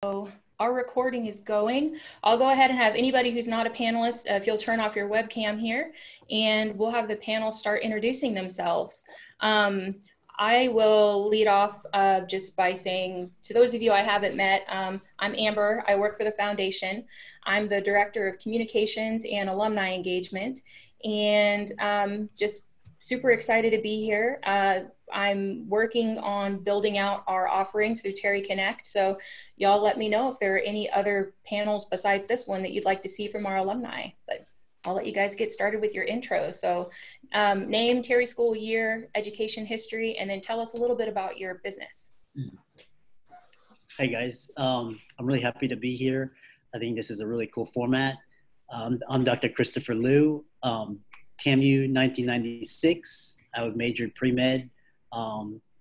So our recording is going. I'll go ahead and have anybody who's not a panelist, if you'll turn off your webcam here, and we'll have the panel start introducing themselves. I will lead off just by saying, to those of you I haven't met, I'm Amber. I work for the foundation. I'm the Director of Communications and Alumni Engagement, and just super excited to be here. I'm working on building out our offerings through Terry Connect. So y'all let me know if there are any other panels besides this one that you'd like to see from our alumni. But I'll let you guys get started with your intro. So name, Terry School year, education history, and then tell us a little bit about your business. Hi guys, I'm really happy to be here. I think this is a really cool format. I'm Dr. Christopher Liu, TAMU 1996. I majored pre-med.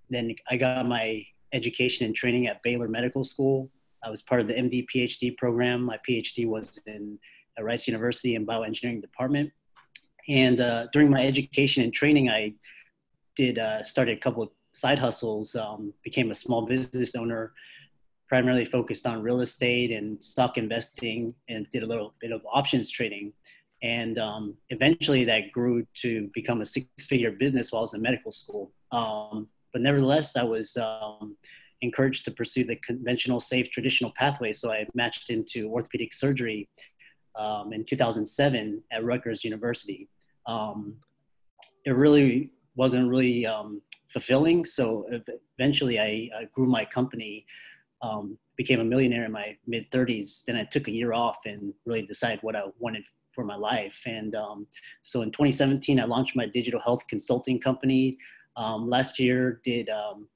Then I got my education and training at Baylor Medical School. I was part of the MD PhD program. My PhD was in Rice University in bioengineering department. And during my education and training, I started a couple of side hustles, became a small business owner, primarily focused on real estate and stock investing, and did a little bit of options trading. And eventually that grew to become a six-figure business while I was in medical school. But nevertheless, I was encouraged to pursue the conventional, safe, traditional pathway. So I matched into orthopedic surgery in 2007 at Rutgers University. It really wasn't really fulfilling. So eventually I grew my company, became a millionaire in my mid-30s. Then I took a year off and really decided what I wanted for my life. And so in 2017, I launched my digital health consulting company. Last year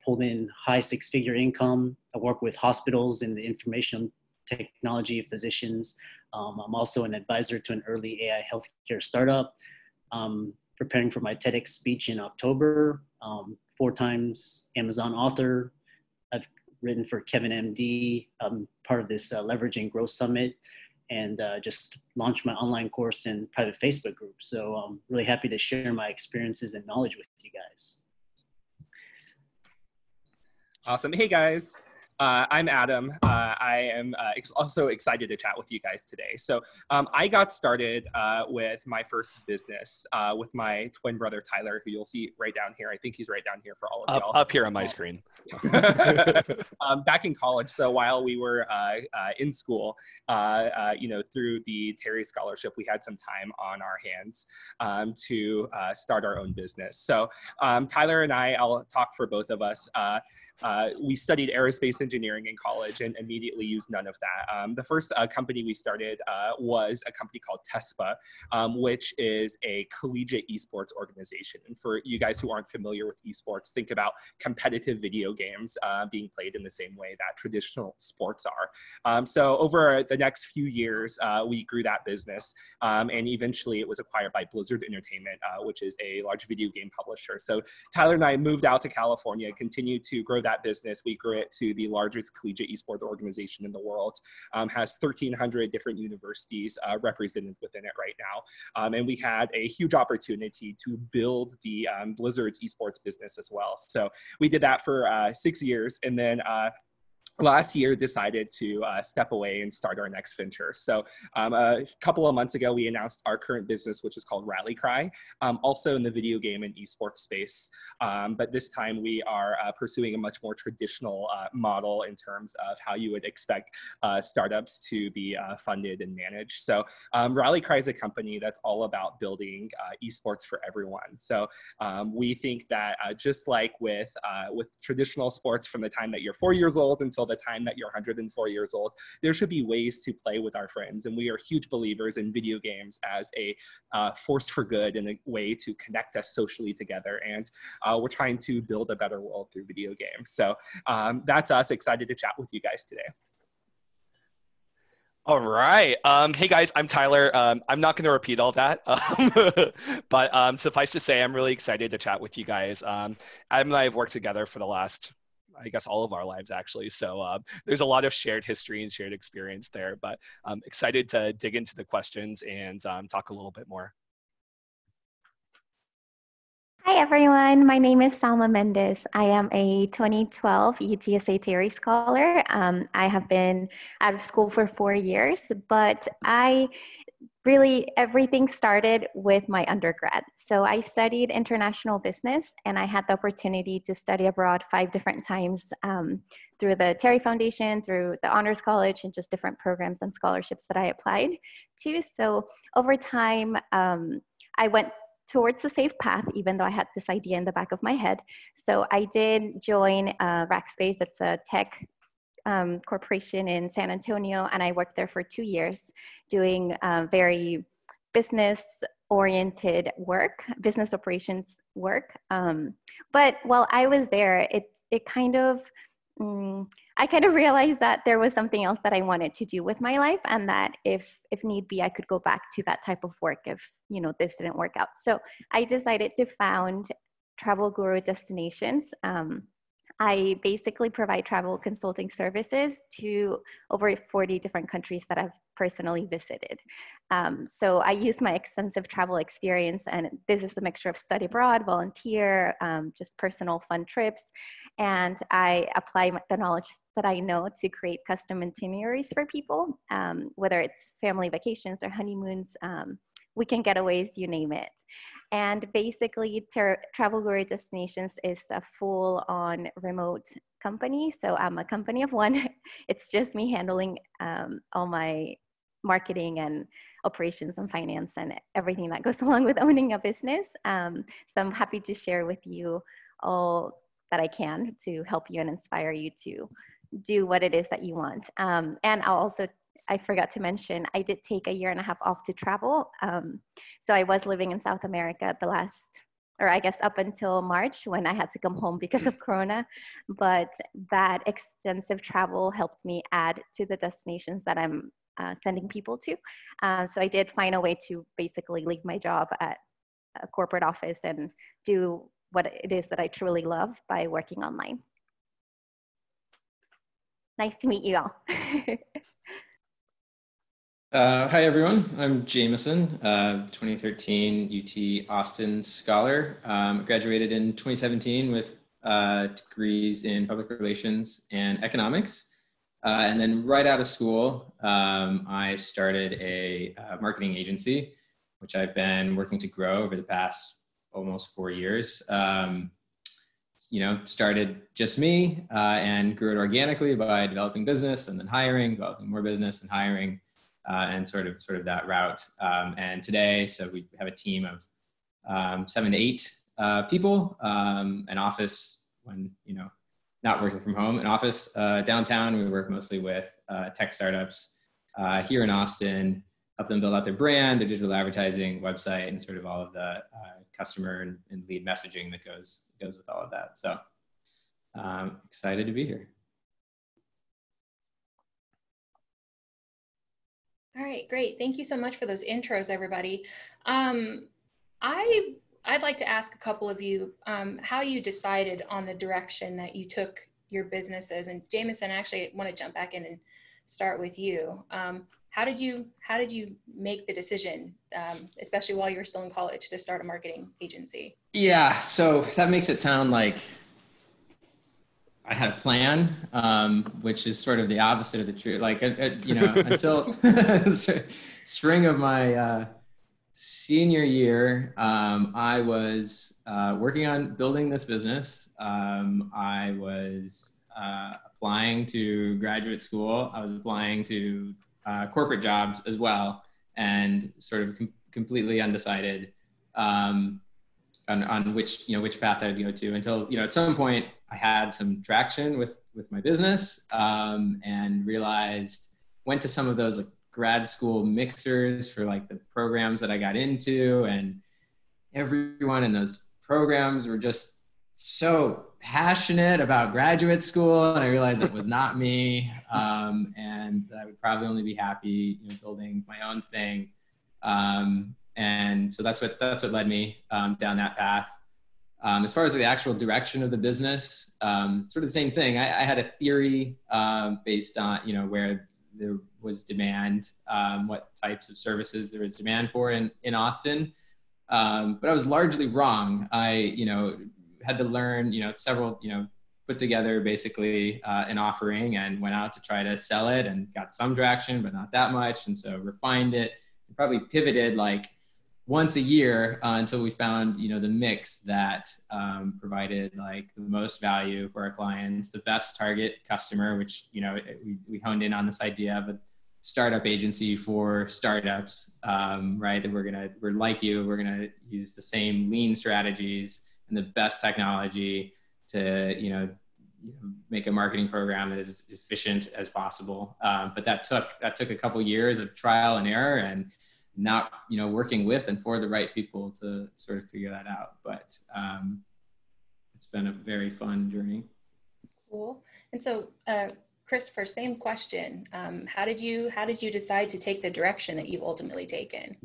pulled in high six-figure income. I work with hospitals in the information technology physicians. I'm also an advisor to an early AI healthcare startup. Preparing for my TEDx speech in October, 4 times Amazon author. I've written for Kevin MD, part of this Leveraging Growth Summit, and just launched my online course and private Facebook group. So I'm really happy to share my experiences and knowledge with you guys. Awesome. Hey guys, I'm Adam. I am also excited to chat with you guys today. So I got started with my first business with my twin brother, Tyler, who you'll see right down here. I think he's right down here for all of y'all. Up here on my screen. Back in college. So while we were in school, through the Terry Scholarship, we had some time on our hands to start our own business. So Tyler and I'll talk for both of us. We studied aerospace engineering in college and immediately used none of that. The first company we started was a company called TESPA, which is a collegiate esports organization. And for you guys who aren't familiar with esports, think about competitive video games being played in the same way that traditional sports are. So over the next few years, we grew that business, and eventually it was acquired by Blizzard Entertainment, which is a large video game publisher. So Tyler and I moved out to California, continued to grow that business. We grew it to the largest collegiate esports organization in the world, has 1,300 different universities represented within it right now. And we had a huge opportunity to build the Blizzard's esports business as well. So we did that for 6 years, and then last year decided to step away and start our next venture. So a couple of months ago, we announced our current business, which is called Rally Cry, also in the video game and esports space. But this time we are pursuing a much more traditional model in terms of how you would expect startups to be funded and managed. So Rally Cry is a company that's all about building esports for everyone. So we think that just like with traditional sports, from the time that you're 4 years old until the time that you're 104 years old, there should be ways to play with our friends. And we are huge believers in video games as a force for good and a way to connect us socially together. And we're trying to build a better world through video games. So that's us. Excited to chat with you guys today. All right. Hey guys, I'm Tyler. I'm not going to repeat all that, but suffice to say, I'm really excited to chat with you guys. Adam and I have worked together for the last, I guess, all of our lives actually. So there's a lot of shared history and shared experience there, but I'm excited to dig into the questions and talk a little bit more. Hi everyone, my name is Salma Mendez. I am a 2012 UTSA Terry Scholar. I have been out of school for 4 years, but everything started with my undergrad. So I studied international business and I had the opportunity to study abroad 5 different times through the Terry Foundation, through the Honors College, and just different programs and scholarships that I applied to. So over time, I went towards the safe path, even though I had this idea in the back of my head. So I did join Rackspace. It's a tech corporation in San Antonio, and I worked there for 2 years doing very business-oriented work, business operations work. But while I was there, I kind of realized that there was something else that I wanted to do with my life, and that if need be, I could go back to that type of work if, this didn't work out. So I decided to found Travel Guru Destinations. I basically provide travel consulting services to over 40 different countries that I've personally visited. So I use my extensive travel experience, and this is a mixture of study abroad, volunteer, just personal fun trips. And I apply the knowledge that I know to create custom itineraries for people, whether it's family vacations or honeymoons, weekend getaways, you name it. And basically, Travel Guru Destinations is a full-on remote company. So I'm a company of one. It's just me handling all my marketing and operations and finance and everything that goes along with owning a business. So I'm happy to share with you all that I can to help you and inspire you to do what it is that you want. And I forgot to mention, I did take a 1.5 years off to travel. So I was living in South America up until March, when I had to come home because of Corona. But that extensive travel helped me add to the destinations that I'm sending people to. So I did find a way to basically leave my job at a corporate office and do what it is that I truly love by working online. Nice to meet you all. Hi everyone, I'm Jameson, 2013 UT Austin scholar. Graduated in 2017 with degrees in public relations and economics. And then right out of school, I started a marketing agency, which I've been working to grow over the past almost 4 years. Started just me and grew it organically by developing business and then hiring, developing more business and hiring. And sort of that route. And today, so we have a team of 7 to 8 people, an office when, not working from home, an office downtown. We work mostly with tech startups here in Austin, help them build out their brand, their digital advertising website, and sort of all of the customer and lead messaging that goes with all of that. So excited to be here. All right, great. Thank you so much for those intros, everybody. I'd like to ask a couple of you how you decided on the direction that you took your businesses. And Jameson, actually, I want to jump back in and start with you. How did you make the decision, especially while you were still in college, to start a marketing agency? Yeah, so that makes it sound like I had a plan, which is sort of the opposite of the truth. Like, until spring of my senior year, I was working on building this business. I was applying to graduate school. I was applying to corporate jobs as well, and sort of completely undecided on which path I would go to, until at some point I had some traction with my business, and went to some of those grad school mixers for the programs that I got into, and everyone in those programs were just so passionate about graduate school, and I realized that was not me, and I would probably only be happy building my own thing, and so that's what led me down that path. As far as the actual direction of the business, sort of the same thing. I had a theory based on where there was demand, what types of services there was demand for in Austin. But I was largely wrong. I, had to learn, several, put together basically an offering and went out to try to sell it and got some traction, but not that much. And so refined it and probably pivoted like once a year until we found, the mix that provided like the most value for our clients, the best target customer, which, we honed in on this idea of a startup agency for startups, right? That we're like you, we're gonna use the same lean strategies and the best technology to, make a marketing program that is as efficient as possible. But that took a couple years of trial and error and not, working with and for the right people to sort of figure that out. But it's been a very fun journey. Cool. And so, Christopher, same question. How did you decide to take the direction that you've ultimately taken?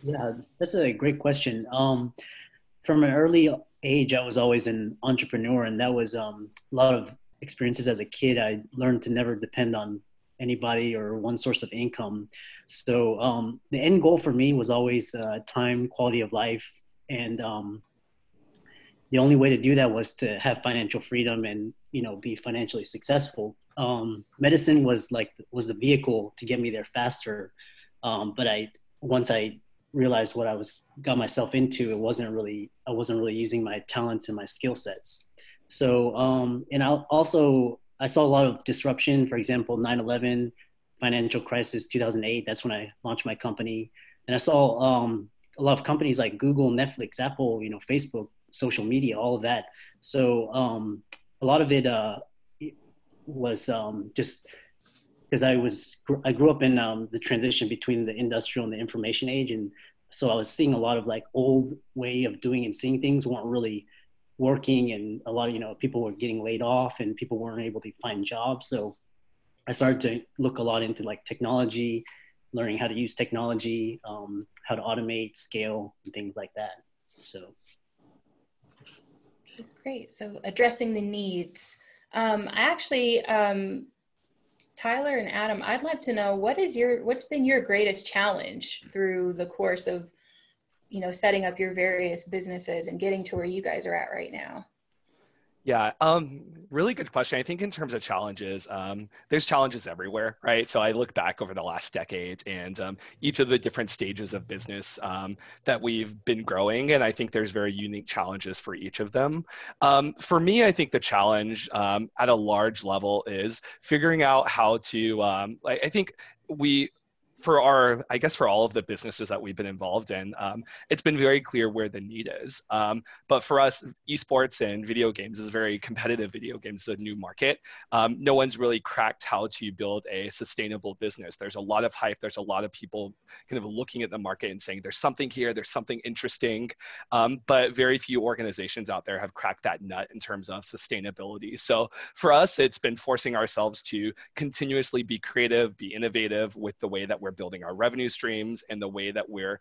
Yeah, that's a great question. From an early age, I was always an entrepreneur, and that was a lot of experiences as a kid. I learned to never depend on anybody or one source of income. So the end goal for me was always time, quality of life, and the only way to do that was to have financial freedom and be financially successful. Medicine was the vehicle to get me there faster, but once I realized what I got myself into, I wasn't really using my talents and my skill sets. So and I saw a lot of disruption. For example, 9/11, financial crisis, 2008. That's when I launched my company, and I saw a lot of companies like Google, Netflix, Apple, Facebook, social media, all of that. So a lot of it was just because I grew up in the transition between the industrial and the information age, and so I was seeing a lot of like old way of doing and seeing things weren't really working, and a lot of people were getting laid off and people weren't able to find jobs. So I started to look a lot into like technology, learning how to use technology, how to automate, scale, and things like that. So great. So addressing the needs. I actually, Tyler and Adam, I'd like to know what's been your greatest challenge through the course of, setting up your various businesses and getting to where you guys are at right now? Yeah, really good question. I think in terms of challenges, there's challenges everywhere, right? So I look back over the last decade and each of the different stages of business that we've been growing, and I think there's very unique challenges for each of them. For me, I think the challenge at a large level is figuring out how to, I think for all of the businesses that we've been involved in, it's been very clear where the need is. But for us, esports and video games is a very competitive video games, a new market. No one's really cracked how to build a sustainable business. There's a lot of hype. There's a lot of people kind of looking at the market and saying, there's something here, there's something interesting. But very few organizations out there have cracked that nut in terms of sustainability. So for us, it's been forcing ourselves to continuously be creative, be innovative with the way that we're building our revenue streams and the way that we're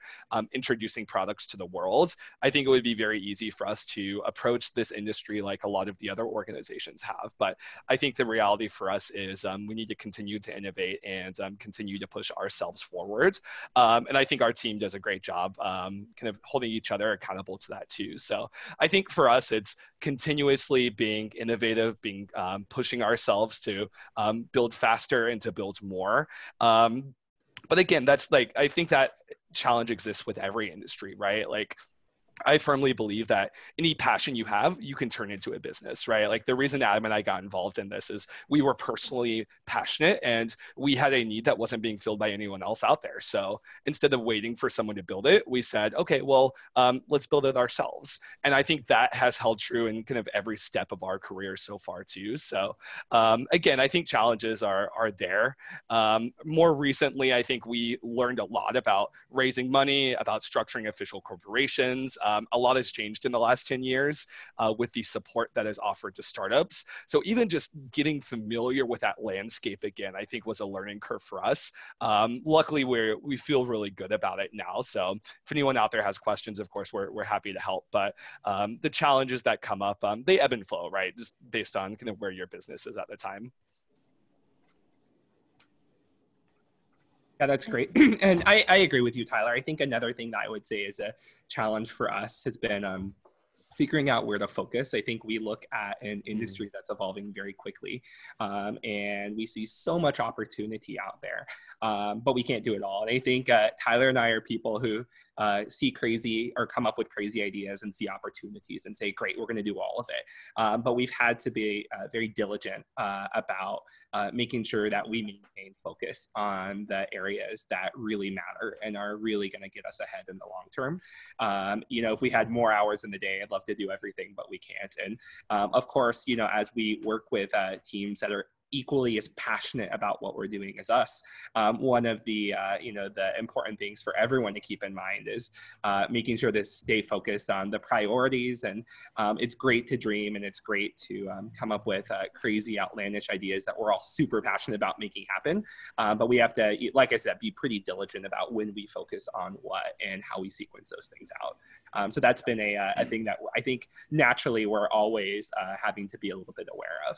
introducing products to the world. I think it would be very easy for us to approach this industry like a lot of the other organizations have. But I think the reality for us is we need to continue to innovate and continue to push ourselves forward. And I think our team does a great job kind of holding each other accountable to that too. So I think for us, it's continuously being innovative, pushing ourselves to build faster and to build more. But again, that's I think that challenge exists with every industry, right? I firmly believe that any passion you have, you can turn into a business, right? Like the reason Adam and I got involved in this is we were personally passionate and we had a need that wasn't being filled by anyone else out there. So instead of waiting for someone to build it, we said, okay, well, let's build it ourselves. And I think that has held true in kind of every step of our career so far too. So again, I think challenges are there. More recently, I think we learned a lot about raising money, about structuring official corporations. A lot has changed in the last 10 years with the support that is offered to startups. So even just getting familiar with that landscape again, I think was a learning curve for us. Luckily, we feel really good about it now. So if anyone out there has questions, of course, we're happy to help. But the challenges that come up, they ebb and flow, right? Just based on kind of where your business is at the time. Yeah, that's great. And I agree with you, Tyler. I think another thing that I would say is a challenge for us has been figuring out where to focus. I think we look at an industry that's evolving very quickly, and we see so much opportunity out there, but we can't do it all. And I think Tyler and I are people who see crazy or come up with crazy ideas and see opportunities and say, great, we're going to do all of it. But we've had to be very diligent about making sure that we maintain focus on the areas that really matter and are really going to get us ahead in the long term. You know, if we had more hours in the day, I'd love to do everything, but we can't. And of course, you know, as we work with teams that are equally as passionate about what we're doing as us, one of the you know, the important things for everyone to keep in mind is making sure to stay focused on the priorities. And it's great to dream, and it's great to come up with crazy, outlandish ideas that we're all super passionate about making happen. But we have to, like I said, be pretty diligent about when we focus on what and how we sequence those things out. So that's been a thing that I think naturally we're always having to be a little bit aware of.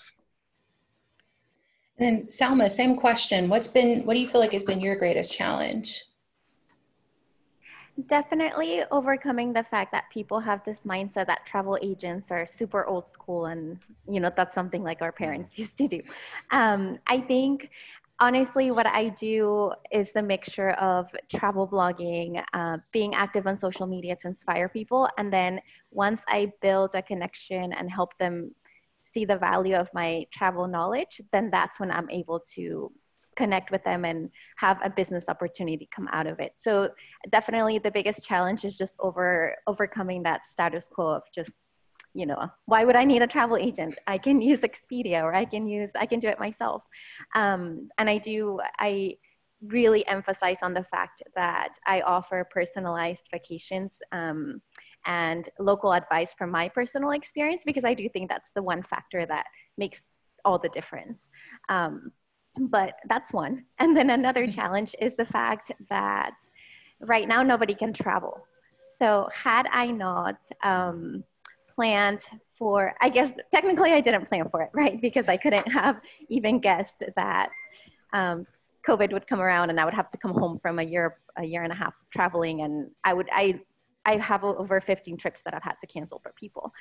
And then Salma, same question. What do you feel like has been your greatest challenge? Definitely overcoming the fact that people have this mindset that travel agents are super old school, and you know, that's something like our parents used to do. I think honestly what I do is the mixture of travel blogging, being active on social media to inspire people, and then once I build a connection and help them see the value of my travel knowledge, then that's when I'm able to connect with them and have a business opportunity come out of it. So definitely the biggest challenge is just overcoming that status quo of just, you know, why would I need a travel agent? I can use Expedia, or I can do it myself. And I really emphasize on the fact that I offer personalized vacations and local advice from my personal experience, because I do think that's the one factor that makes all the difference. But that's one. And then another challenge is the fact that right now nobody can travel. So had I not planned for, I guess technically I didn't plan for it, right? Because I couldn't have even guessed that COVID would come around and I would have to come home from a year and a half traveling, and I have over 15 trips that I've had to cancel for people.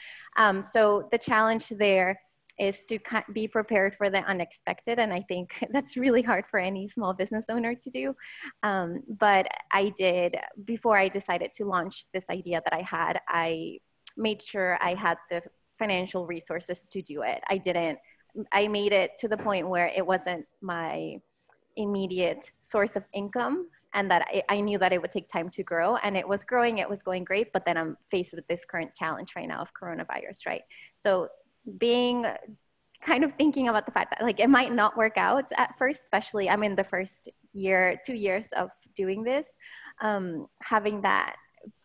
So the challenge there is to be prepared for the unexpected. And I think that's really hard for any small business owner to do. But I did, before I decided to launch this idea that I had, I made sure I had the financial resources to do it. I made it to the point where it wasn't my immediate source of income, and that I knew that it would take time to grow, and it was growing, it was going great, but then I'm faced with this current challenge right now of coronavirus, right? So being kind of thinking about the fact that like it might not work out at first, especially I'm in the first year, 2 years of doing this, having that,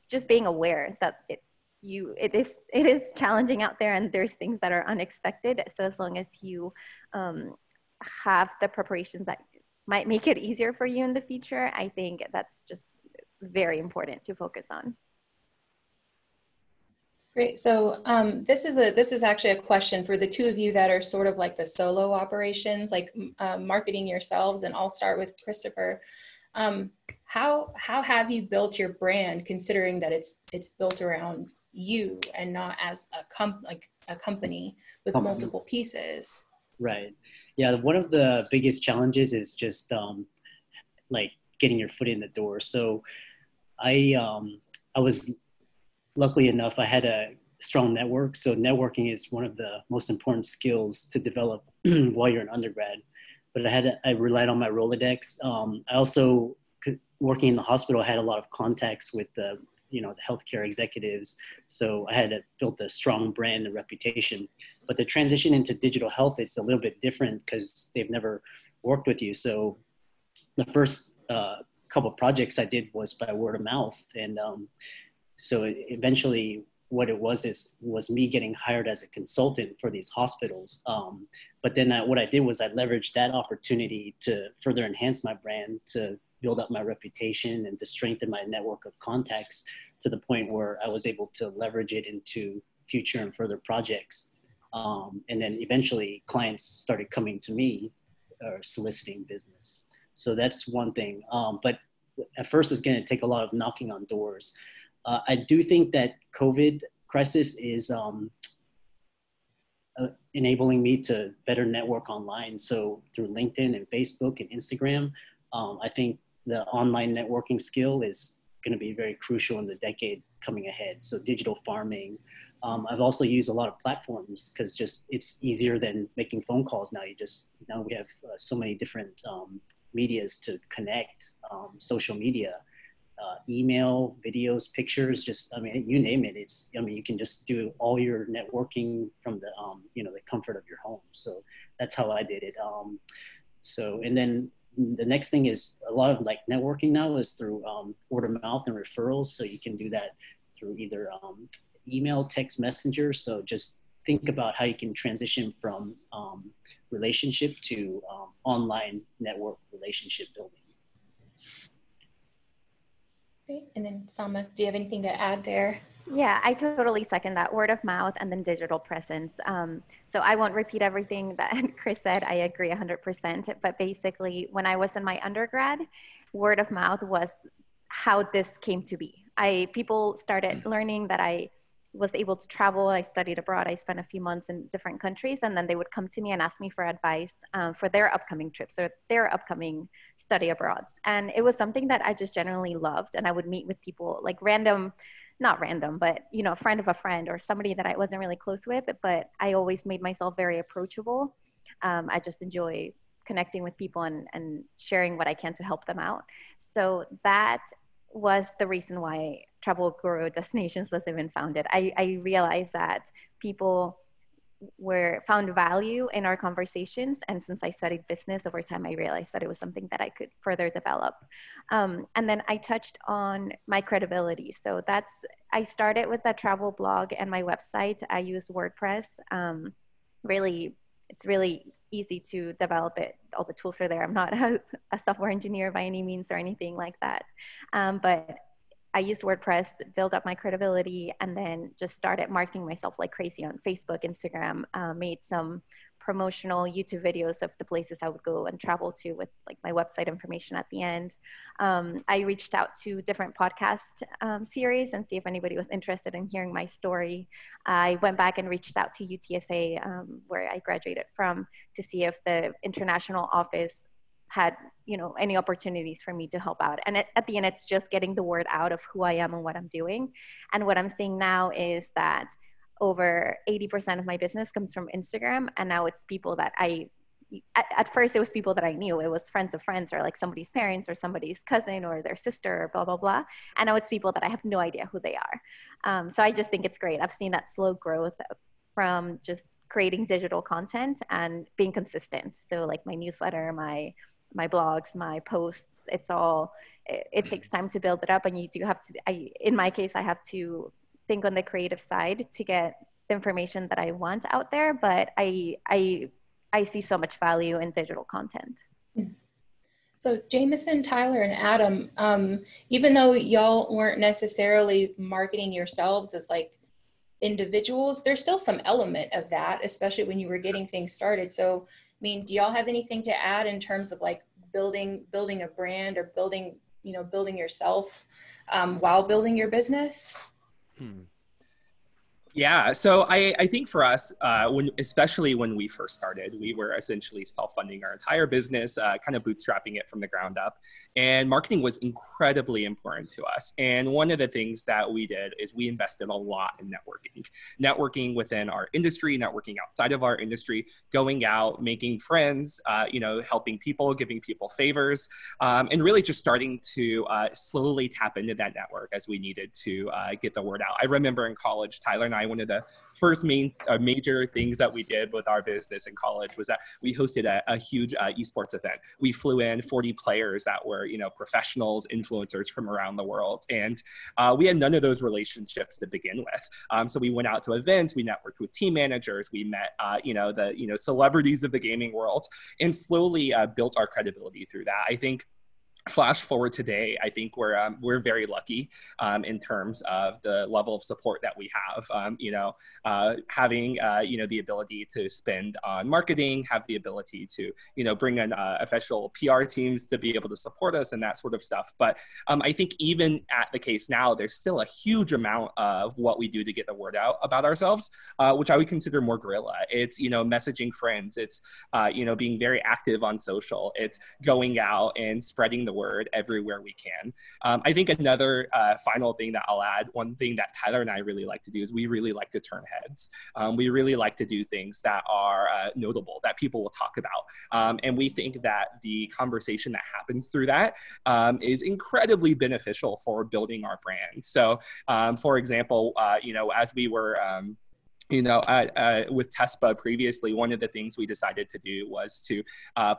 just being aware that it is challenging out there and there's things that are unexpected. So as long as you have the preparations that might make it easier for you in the future, I think that's just very important to focus on. Great. So this is actually a question for the two of you that are sort of like the solo operations, like marketing yourselves. And I'll start with Christopher. How have you built your brand, considering that it's built around you and not as a company with multiple pieces? Right. Yeah, one of the biggest challenges is just like getting your foot in the door. So I was luckily enough, I had a strong network. So networking is one of the most important skills to develop while you're an undergrad. But I relied on my Rolodex. I also, working in the hospital, I had a lot of contacts with the healthcare executives. So I had built a strong brand and reputation. But the transition into digital health, it's a little bit different because they've never worked with you. So the first couple of projects I did was by word of mouth. And so eventually what it was me getting hired as a consultant for these hospitals. But then what I did was I leveraged that opportunity to further enhance my brand, to build up my reputation and to strengthen my network of contacts to the point where I was able to leverage it into future and further projects. And then eventually clients started coming to me or soliciting business. So that's one thing. But at first, it's going to take a lot of knocking on doors. I do think that COVID crisis is enabling me to better network online. So through LinkedIn and Facebook and Instagram, I think the online networking skill is going to be very crucial in the decade coming ahead. So digital farming. I've also used a lot of platforms because just it's easier than making phone calls now. Now we have so many different medias to connect, social media, email, videos, pictures, just, I mean, you name it. You can just do all your networking from the, the comfort of your home. So that's how I did it. And then the next thing is a lot of like networking now is through word of mouth and referrals. So you can do that through either email, text messenger. So just think about how you can transition from relationship to online network relationship building. Okay. And then Salma, do you have anything to add there? Yeah, I totally second that. Word of mouth and then digital presence. So I won't repeat everything that Chris said. I agree 100%. But basically, when I was in my undergrad, word of mouth was how this came to be. People started learning that I was able to travel. I studied abroad. I spent a few months in different countries, and then they would come to me and ask me for advice for their upcoming trips or their upcoming study abroads. And it was something that I just generally loved. And I would meet with people like not random, but a friend of a friend or somebody that I wasn't really close with, but I always made myself very approachable. I just enjoy connecting with people and sharing what I can to help them out. So that was the reason why Travel Guru Destinations was even founded. I realized that people found value in our conversations. And since I studied business over time, I realized that it was something that I could further develop. And then I touched on my credibility. So I started with that travel blog and my website. I use WordPress. It's really easy to develop it. All the tools are there. I'm not a software engineer by any means or anything like that. But I used WordPress, built up my credibility, and then just started marketing myself like crazy on Facebook, Instagram, made some promotional YouTube videos of the places I would go and travel to with like my website information at the end. I reached out to different podcast series and see if anybody was interested in hearing my story. I went back and reached out to UTSA, where I graduated from, to see if the international office had any opportunities for me to help out. And at the end, it's just getting the word out of who I am and what I'm doing. And what I'm seeing now is that over 80% of my business comes from Instagram. And now it's people that at first it was people that I knew. It was friends of friends or like somebody's parents or somebody's cousin or their sister or blah, blah, blah. And now it's people that I have no idea who they are. So I just think it's great. I've seen that slow growth from just creating digital content and being consistent. So like my newsletter, my blogs, my posts, it takes time to build it up. And you do have to, in my case, I have to think on the creative side to get the information that I want out there. But I see so much value in digital content. So Jameson, Tyler, and Adam, even though y'all weren't necessarily marketing yourselves as like individuals, there's still some element of that, especially when you were getting things started. So do y'all have anything to add in terms of like building a brand or building yourself while building your business? Yeah, so I think for us, especially when we first started, we were essentially self-funding our entire business, kind of bootstrapping it from the ground up. And marketing was incredibly important to us. And one of the things that we did is we invested a lot in networking within our industry, networking outside of our industry, going out, making friends, helping people, giving people favors, and really just starting to slowly tap into that network as we needed to get the word out. I remember in college, Tyler and I, one of the first major things that we did with our business in college was that we hosted a huge esports event. We flew in 40 players that were, professionals, influencers from around the world. And we had none of those relationships to begin with. So we went out to events, we networked with team managers, we met, the celebrities of the gaming world, and slowly built our credibility through that. I think flash forward today, I think we're very lucky in terms of the level of support that we have. Having the ability to spend on marketing, have the ability to bring in official PR teams to be able to support us and that sort of stuff. But I think even at the case now, there's still a huge amount of what we do to get the word out about ourselves, which I would consider more guerrilla. It's messaging friends. It's being very active on social. It's going out and spreading the word everywhere we can. I think another final thing that I'll add, one thing that Tyler and I really like to do is we really like to turn heads. We really like to do things that are notable, that people will talk about. And we think that the conversation that happens through that is incredibly beneficial for building our brand. So for example, as we were with TESPA previously, one of the things we decided to do was to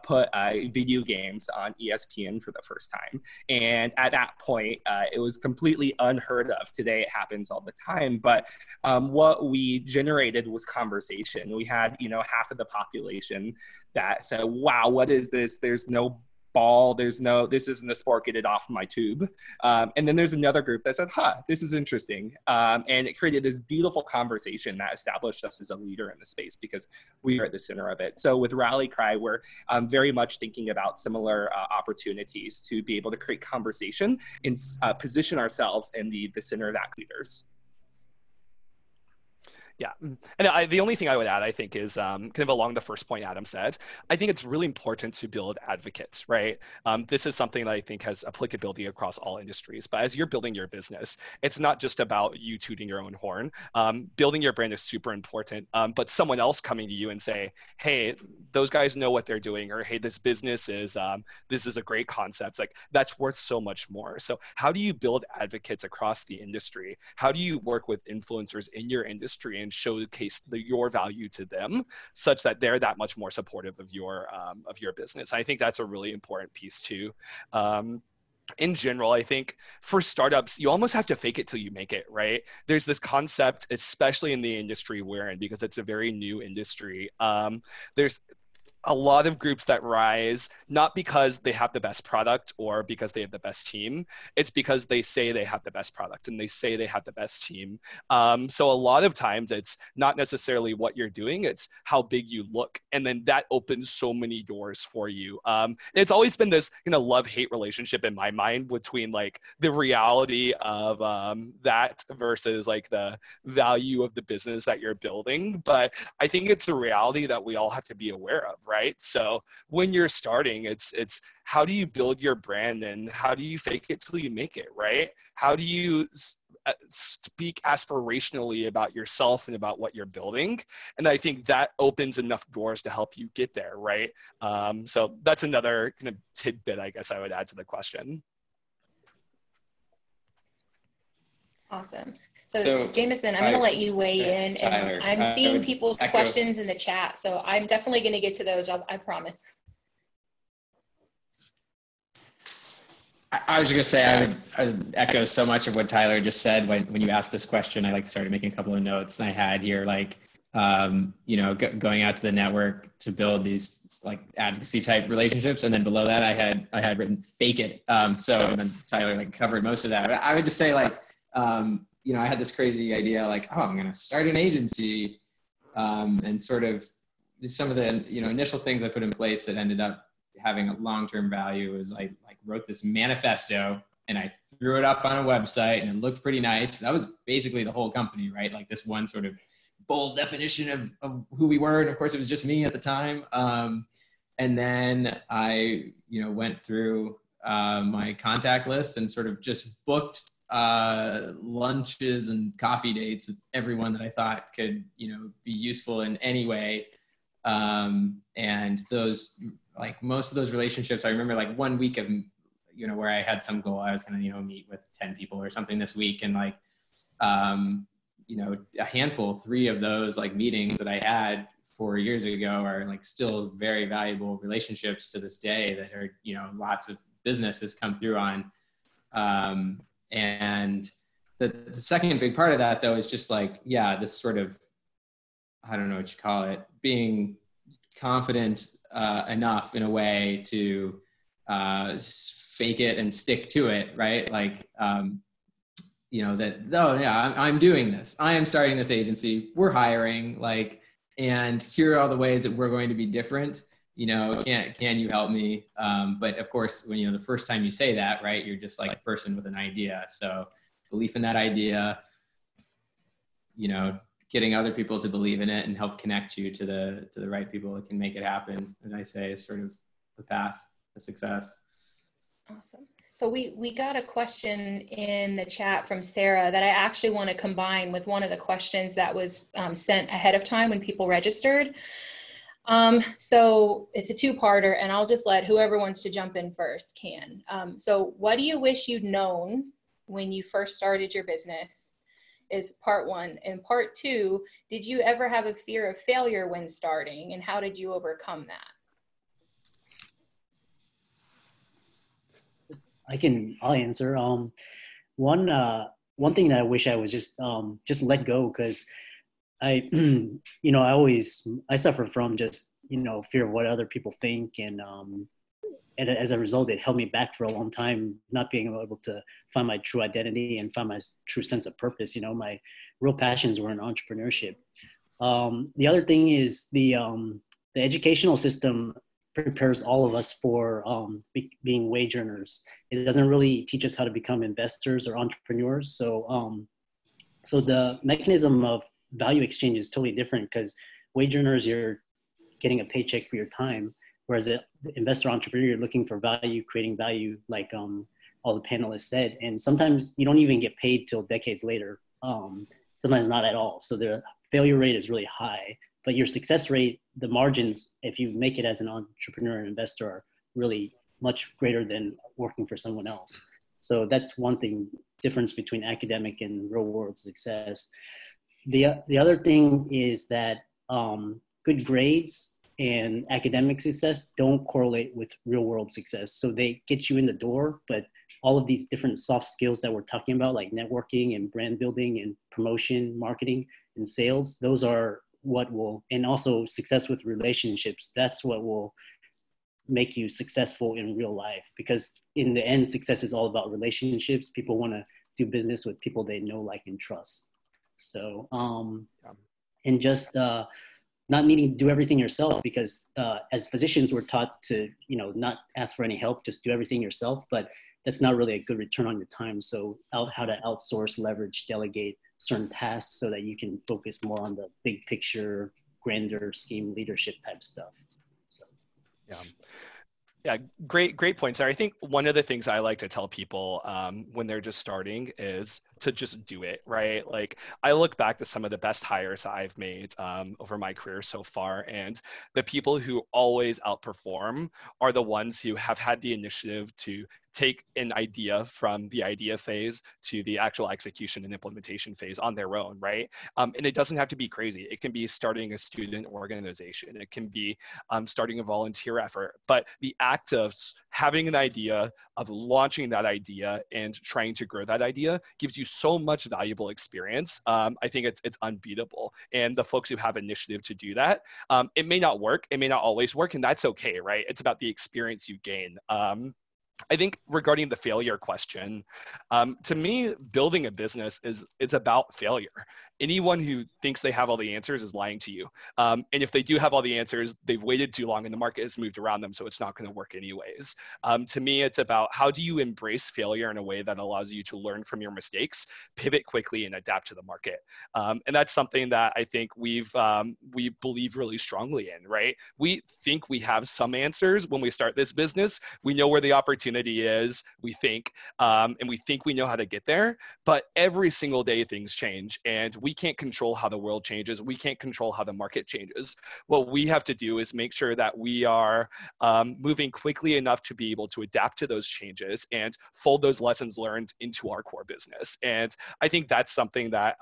put video games on ESPN for the first time. And at that point, it was completely unheard of. Today, it happens all the time. But what we generated was conversation. We had, half of the population that said, wow, what is this? There's no ball, this isn't a sport, get it off my tube. And then there's another group that said, this is interesting. And it created this beautiful conversation that established us as a leader in the space because we are at the center of it. So with Rally Cry, we're very much thinking about similar opportunities to be able to create conversation and position ourselves in the center of that leaders. Yeah, and the only thing I would add, I think, is kind of along the first point Adam said. I think it's really important to build advocates, right? This is something that I think has applicability across all industries. But as you're building your business, it's not just about you tooting your own horn. Building your brand is super important. But someone else coming to you and say, hey, those guys know what they're doing, or hey, this business is this is a great concept. Like that's worth so much more. So how do you build advocates across the industry? How do you work with influencers in your industry and showcase your value to them such that they're that much more supportive of your business? I think that's a really important piece too. In general, I think for startups, you almost have to fake it till you make it, right? There's this concept, especially in the industry we're in, because it's a very new industry. There's a lot of groups that rise, not because they have the best product or because they have the best team. It's because they say they have the best product and they say they have the best team. So a lot of times it's not necessarily what you're doing, it's how big you look. And then that opens so many doors for you. It's always been this love-hate relationship in my mind between like the reality of that versus like the value of the business that you're building. But I think it's a reality that we all have to be aware of, right? So when you're starting, it's how do you build your brand and how do you fake it till you make it, right? How do you speak aspirationally about yourself and about what you're building? And I think that opens enough doors to help you get there, right? So that's another kind of tidbit, I guess I would add to the question. Awesome. So Jameson, I'm going to let you weigh in, and I'm seeing people's questions in the chat. So I'm definitely going to get to those, I promise. I was just going to say, I would echo so much of what Tyler just said when you asked this question. I started making a couple of notes I had here, going out to the network to build these advocacy type relationships. And then below that, I had written fake it. And then Tyler covered most of that. But I would just say I had this crazy idea I'm going to start an agency, and sort of some of the, initial things I put in place that ended up having a long-term value is I wrote this manifesto and I threw it up on a website and it looked pretty nice. That was basically the whole company, right? This one sort of bold definition of who we were. And of course it was just me at the time. And then I, went through my contact list and sort of just booked lunches and coffee dates with everyone that I thought could, be useful in any way. And those, most of those relationships, I remember 1 week of, where I had some goal, I was going to, meet with 10 people or something this week. And a handful, 3 of those meetings that I had 4 years ago are still very valuable relationships to this day that are, lots of business has come through on. And the second big part of that though, is just this sort of, I don't know what you call it, being confident enough in a way to fake it and stick to it, right? Like, that, oh yeah, I'm doing this. I am starting this agency. We're hiring, like, and here are all the ways that we're going to be different. Can you help me? But of course, when, the first time you say that, right, you're just like a person with an idea. So belief in that idea, getting other people to believe in it and help connect you to the right people that can make it happen. And I say is sort of the path to success. Awesome. So we got a question in the chat from Sarah that I actually want to combine with one of the questions that was sent ahead of time when people registered. So it's a two-parter, and I'll just let whoever wants to jump in first can. So what do you wish you'd known when you first started your business is part one. And part two, did you ever have a fear of failure when starting, and how did you overcome that? I'll answer. One thing that I wish I was just let go, because I suffer from just, fear of what other people think. And as a result, it held me back for a long time, not being able to find my true identity and find my true sense of purpose. My real passions were in entrepreneurship. The other thing is the educational system prepares all of us for being wage earners. It doesn't really teach us how to become investors or entrepreneurs. So the mechanism of value exchange is totally different, because wage earners, you're getting a paycheck for your time, whereas the investor entrepreneur, you're looking for value, creating value, like all the panelists said. And sometimes you don't even get paid till decades later. Sometimes not at all. So the failure rate is really high, but your success rate, the margins, if you make it as an entrepreneur and investor, are really much greater than working for someone else. So that's one thing, difference between academic and real world success. The other thing is that good grades and academic success don't correlate with real world success. So they get you in the door, but all of these different soft skills that we're talking about, like networking and brand building and promotion, marketing and sales, those are what will, and also success with relationships, that's what will make you successful in real life. Because in the end, success is all about relationships. People want to do business with people they know, like, and trust. So, and just not needing to do everything yourself, because as physicians, we're taught to, not ask for any help, just do everything yourself, but that's not really a good return on your time. So how to outsource, leverage, delegate certain tasks so that you can focus more on the big picture, grander scheme leadership type stuff. So. Yeah, great points there. I think one of the things I like to tell people when they're just starting is to just do it, right? Like, I look back to some of the best hires I've made over my career so far, and the people who always outperform are the ones who have had the initiative to take an idea from the idea phase to the actual execution and implementation phase on their own, right? And it doesn't have to be crazy. It can be starting a student organization. It can be starting a volunteer effort. But the act of having an idea, of launching that idea and trying to grow that idea gives you so much valuable experience. I think it's unbeatable. And the folks who have initiative to do that, it may not work. It may not always work, and that's okay, right? It's about the experience you gain. I think regarding the failure question, to me, building a business it's about failure. Anyone who thinks they have all the answers is lying to you. And if they do have all the answers, they've waited too long and the market has moved around them, so it's not going to work anyways. To me, it's about how do you embrace failure in a way that allows you to learn from your mistakes, pivot quickly, and adapt to the market. And that's something that I think we believe really strongly in, right? We think we have some answers when we start this business. We know where the opportunity is, we think, and we think we know how to get there, but every single day things change, and we can't control how the world changes. We can't control how the market changes. What we have to do is make sure that we are moving quickly enough to be able to adapt to those changes and fold those lessons learned into our core business. And I think that's something that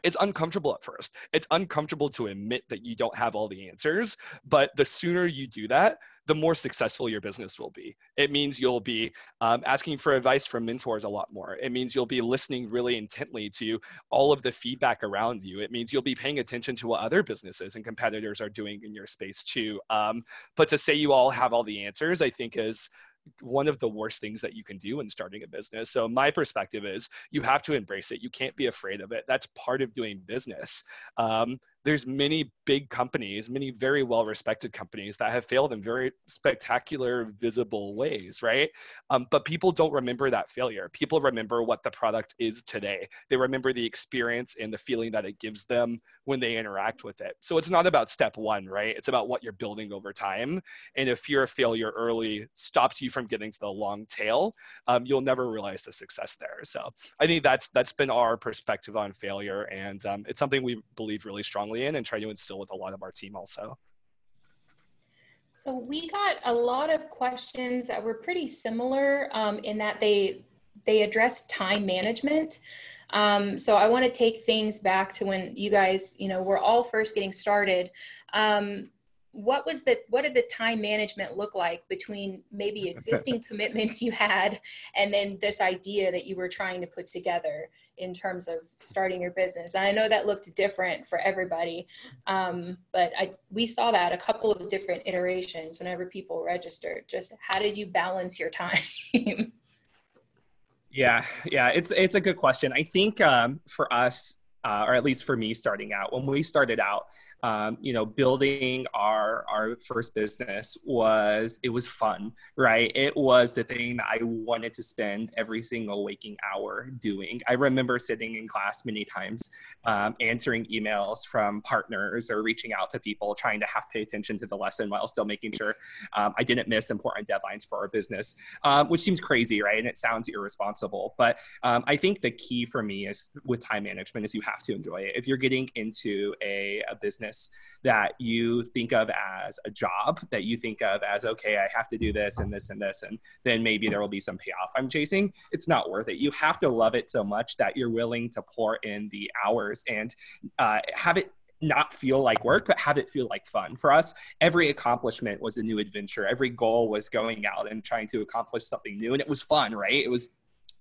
it's uncomfortable at first. It's uncomfortable to admit that you don't have all the answers, but the sooner you do that, the more successful your business will be. It means you'll be asking for advice from mentors a lot more. It means you'll be listening really intently to all of the feedback around you. It means you'll be paying attention to what other businesses and competitors are doing in your space too. But to say you all have all the answers, I think is one of the worst things that you can do when starting a business. So my perspective is you have to embrace it. You can't be afraid of it. That's part of doing business. There's many big companies, many very well-respected companies that have failed in very spectacular, visible ways, right? But people don't remember that failure. People remember what the product is today. They remember the experience and the feeling that it gives them when they interact with it. So it's not about step one, right? It's about what you're building over time. And if fear of failure early stops you from getting to the long tail, you'll never realize the success there. So I think that's been our perspective on failure. And it's something we believe really strongly in and try to instill with a lot of our team also. So we got a lot of questions that were pretty similar in that they address time management. So I want to take things back to when you guys, were all first getting started. What did the time management look like between maybe existing commitments you had and then this idea that you were trying to put together in terms of starting your business? And I know that looked different for everybody, but we saw that a couple of different iterations whenever people registered. Just how did you balance your time? Yeah, it's a good question. I think for us, or at least for me starting out, when we started out, building our first business was fun, right? It was the thing that I wanted to spend every single waking hour doing. I remember sitting in class many times, answering emails from partners or reaching out to people, trying to pay attention to the lesson while still making sure I didn't miss important deadlines for our business, which seems crazy, right? And it sounds irresponsible. But I think the key for me is with time management is you have to enjoy it. If you're getting into a business that you think of as a job, that you think of as, okay, I have to do this and this and this, and then maybe there will be some payoff I'm chasing, it's not worth it. You have to love it so much that you're willing to pour in the hours and have it not feel like work, but have it feel like fun. For us, every accomplishment was a new adventure. Every goal was going out and trying to accomplish something new. And it was fun, right? It was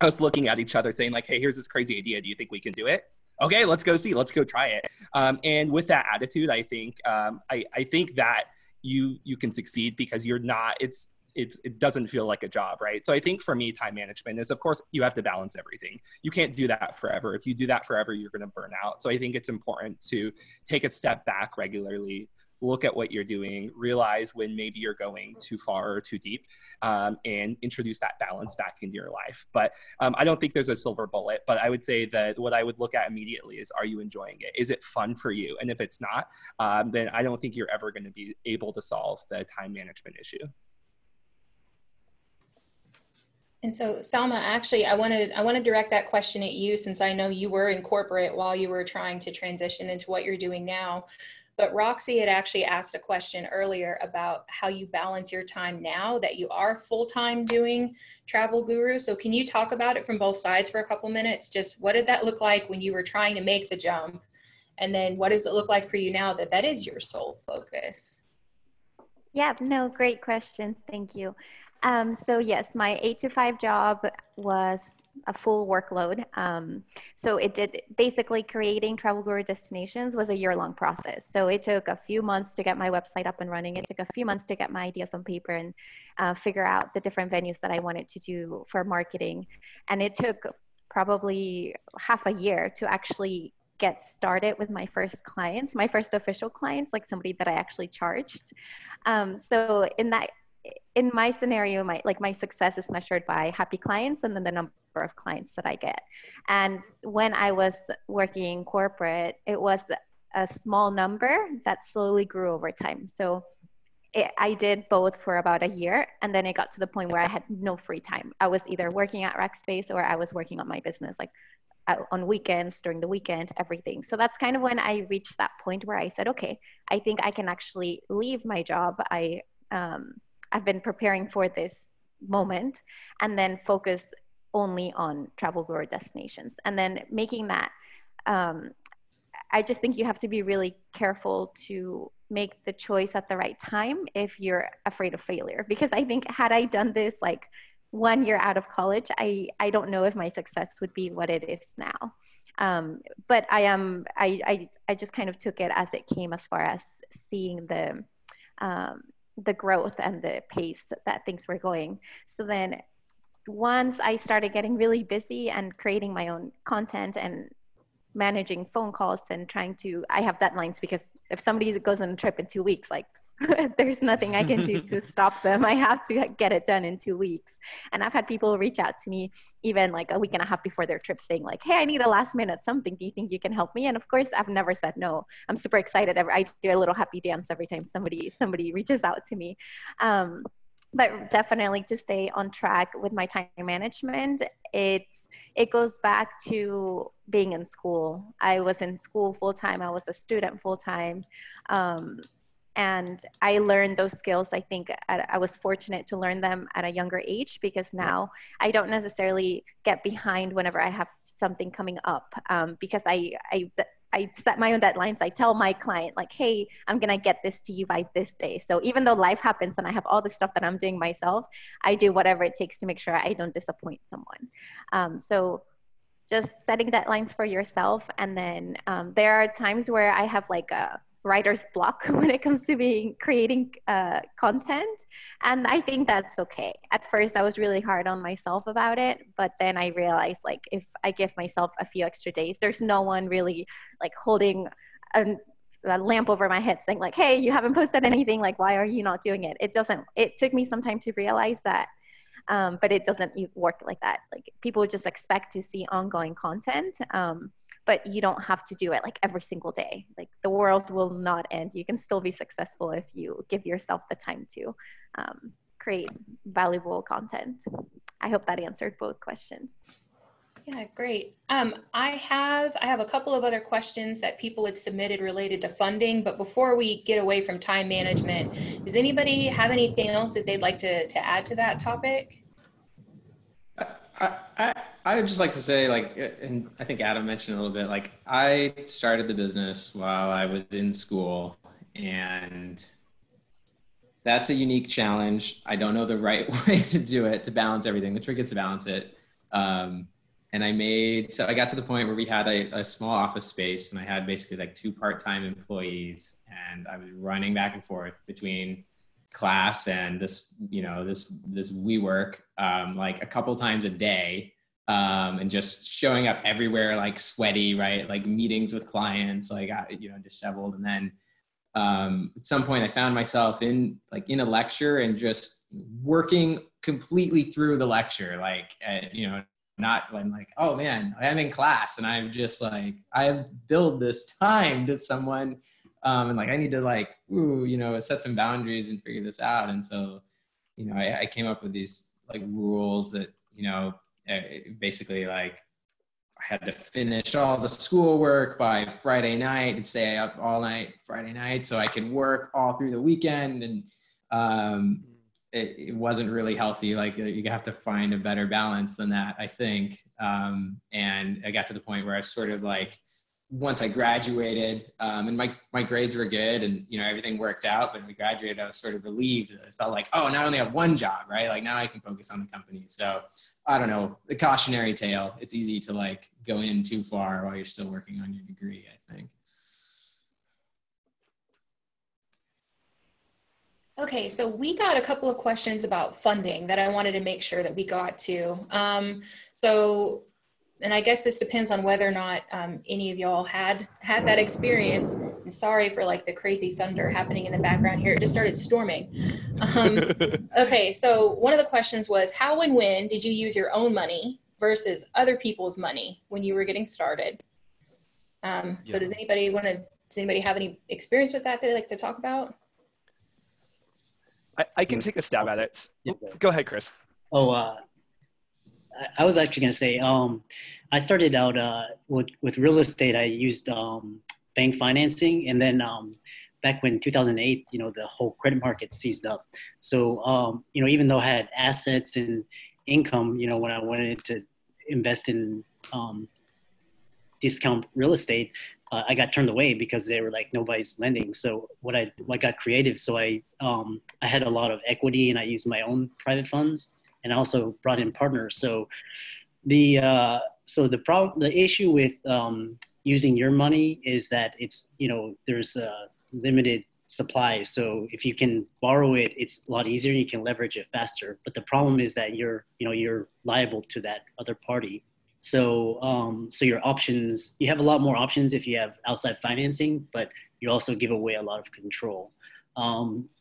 us looking at each other saying like, hey, here's this crazy idea. Do you think we can do it? Okay, let's go see. Let's go try it. And with that attitude, I think I think that you can succeed because you're not. It doesn't feel like a job, right? So I think for me, time management is, of course, you have to balance everything. You can't do that forever. If you do that forever, you're going to burn out. So I think it's important to take a step back regularly, look at what you're doing, realize when maybe you're going too far or too deep, and introduce that balance back into your life. But I don't think there's a silver bullet, but I would say that what I would look at immediately is, are you enjoying it? Is it fun for you? And if it's not, then I don't think you're ever going to be able to solve the time management issue. And so, Salma, actually, I want to direct that question at you, since I know you were in corporate while you were trying to transition into what you're doing now. But Roxy had actually asked a question earlier about how you balance your time now that you are full-time doing Travel Guru. So can you talk about it from both sides for a couple minutes? Just what did that look like when you were trying to make the jump? And then what does it look like for you now that that is your sole focus? Yeah, no, great questions. Thank you. So yes, my 8-to-5 job was a full workload. So it did basically creating Travel Guru destinations was a year-long process. So it took a few months to get my website up and running. It took a few months to get my ideas on paper and figure out the different venues that I wanted to do for marketing. And it took probably half a year to actually get started with my first clients, my first official clients, like somebody that I actually charged. So in my scenario, my success is measured by happy clients and then the number of clients that I get. And when I was working corporate, it was a small number that slowly grew over time. So I did both for about a year, and then it got to the point where I had no free time. I was either working at Rackspace or I was working on my business, like on weekends, during the weekend, everything. So that's kind of when I reached that point where I said, okay, I think I can actually leave my job. I've been preparing for this moment and then focus only on Travel Guru destinations. And then making that, I just think you have to be really careful to make the choice at the right time if you're afraid of failure. Because I think had I done this like 1 year out of college, I don't know if my success would be what it is now. But I just kind of took it as it came, as far as seeing the growth and the pace that things were going. So then once I started getting really busy and creating my own content and managing phone calls and I have deadlines, because if somebody goes on a trip in 2 weeks, like there's nothing I can do to stop them. I have to get it done in 2 weeks. And I've had people reach out to me even like a week and a half before their trip saying like, hey, I need a last minute something. Do you think you can help me? And of course, I've never said no. I'm super excited. I do a little happy dance every time somebody reaches out to me. But definitely to stay on track with my time management, it goes back to being in school. I was in school full time. I was a student full time. And I learned those skills. I think I was fortunate to learn them at a younger age, because now I don't necessarily get behind whenever I have something coming up, because I set my own deadlines. I tell my client like, hey, I'm going to get this to you by this day. So even though life happens and I have all the stuff that I'm doing myself, I do whatever it takes to make sure I don't disappoint someone. So just setting deadlines for yourself. And then there are times where I have like a writer's block when it comes to creating content. And I think that's okay. At first, I was really hard on myself about it, but then I realized like if I give myself a few extra days, there's no one really like holding a lamp over my head saying like, hey, you haven't posted anything, like why are you not doing it? It took me some time to realize that, but it doesn't work like that. Like people just expect to see ongoing content. But you don't have to do it like every single day. Like the world will not end. You can still be successful if you give yourself the time to create valuable content. I hope that answered both questions. Yeah, great. I have a couple of other questions that people had submitted related to funding, but before we get away from time management, does anybody have anything else that they'd like to add to that topic? I would just like to say, like, and I think Adam mentioned a little bit, like I started the business while I was in school, and that's a unique challenge. I don't know the right way to do it, to balance everything. The trick is to balance it. And I got to the point where we had a small office space, and I had basically like 2 part-time employees, and I was running back and forth between class and this WeWork like a couple times a day, and just showing up everywhere like sweaty, right? Like meetings with clients, like disheveled. And then at some point I found myself in a lecture and just working completely through the lecture, like not when like, oh man, I'm in class and I'm just like, I have billed this time to someone. And like, I need to set some boundaries and figure this out. And so, I came up with these like rules that, basically like I had to finish all the schoolwork by Friday night and stay up all night Friday night so I could work all through the weekend. And it wasn't really healthy. Like you have to find a better balance than that, I think. And I got to the point where I was sort of like, once I graduated, and my grades were good and, everything worked out, but when we graduated, I was sort of relieved. It felt like, oh, now I only have one job, right? Like now I can focus on the company. So I don't know, the cautionary tale, it's easy to like go in too far while you're still working on your degree, I think. Okay, so we got a couple of questions about funding that I wanted to make sure that we got to. And I guess this depends on whether or not any of y'all had that experience. And sorry for like the crazy thunder happening in the background here. It just started storming. Okay, so one of the questions was, how and when did you use your own money versus other people's money when you were getting started? So does anybody have any experience with that they'd like to talk about? I can take a stab at it. Yeah. Go ahead, Chris. I was actually going to say, I started out with real estate. I used bank financing, and then back when 2008, the whole credit market seized up. So, even though I had assets and income, when I wanted to invest in discount real estate, I got turned away because they were like, nobody's lending. So I got creative. So I had a lot of equity, and I used my own private funds, and I also brought in partners. So the issue with using your money is that it's, there's a limited supply. So if you can borrow it, it's a lot easier. You can leverage it faster. But the problem is that you're liable to that other party. So so your options, you have a lot more options if you have outside financing, but you also give away a lot of control.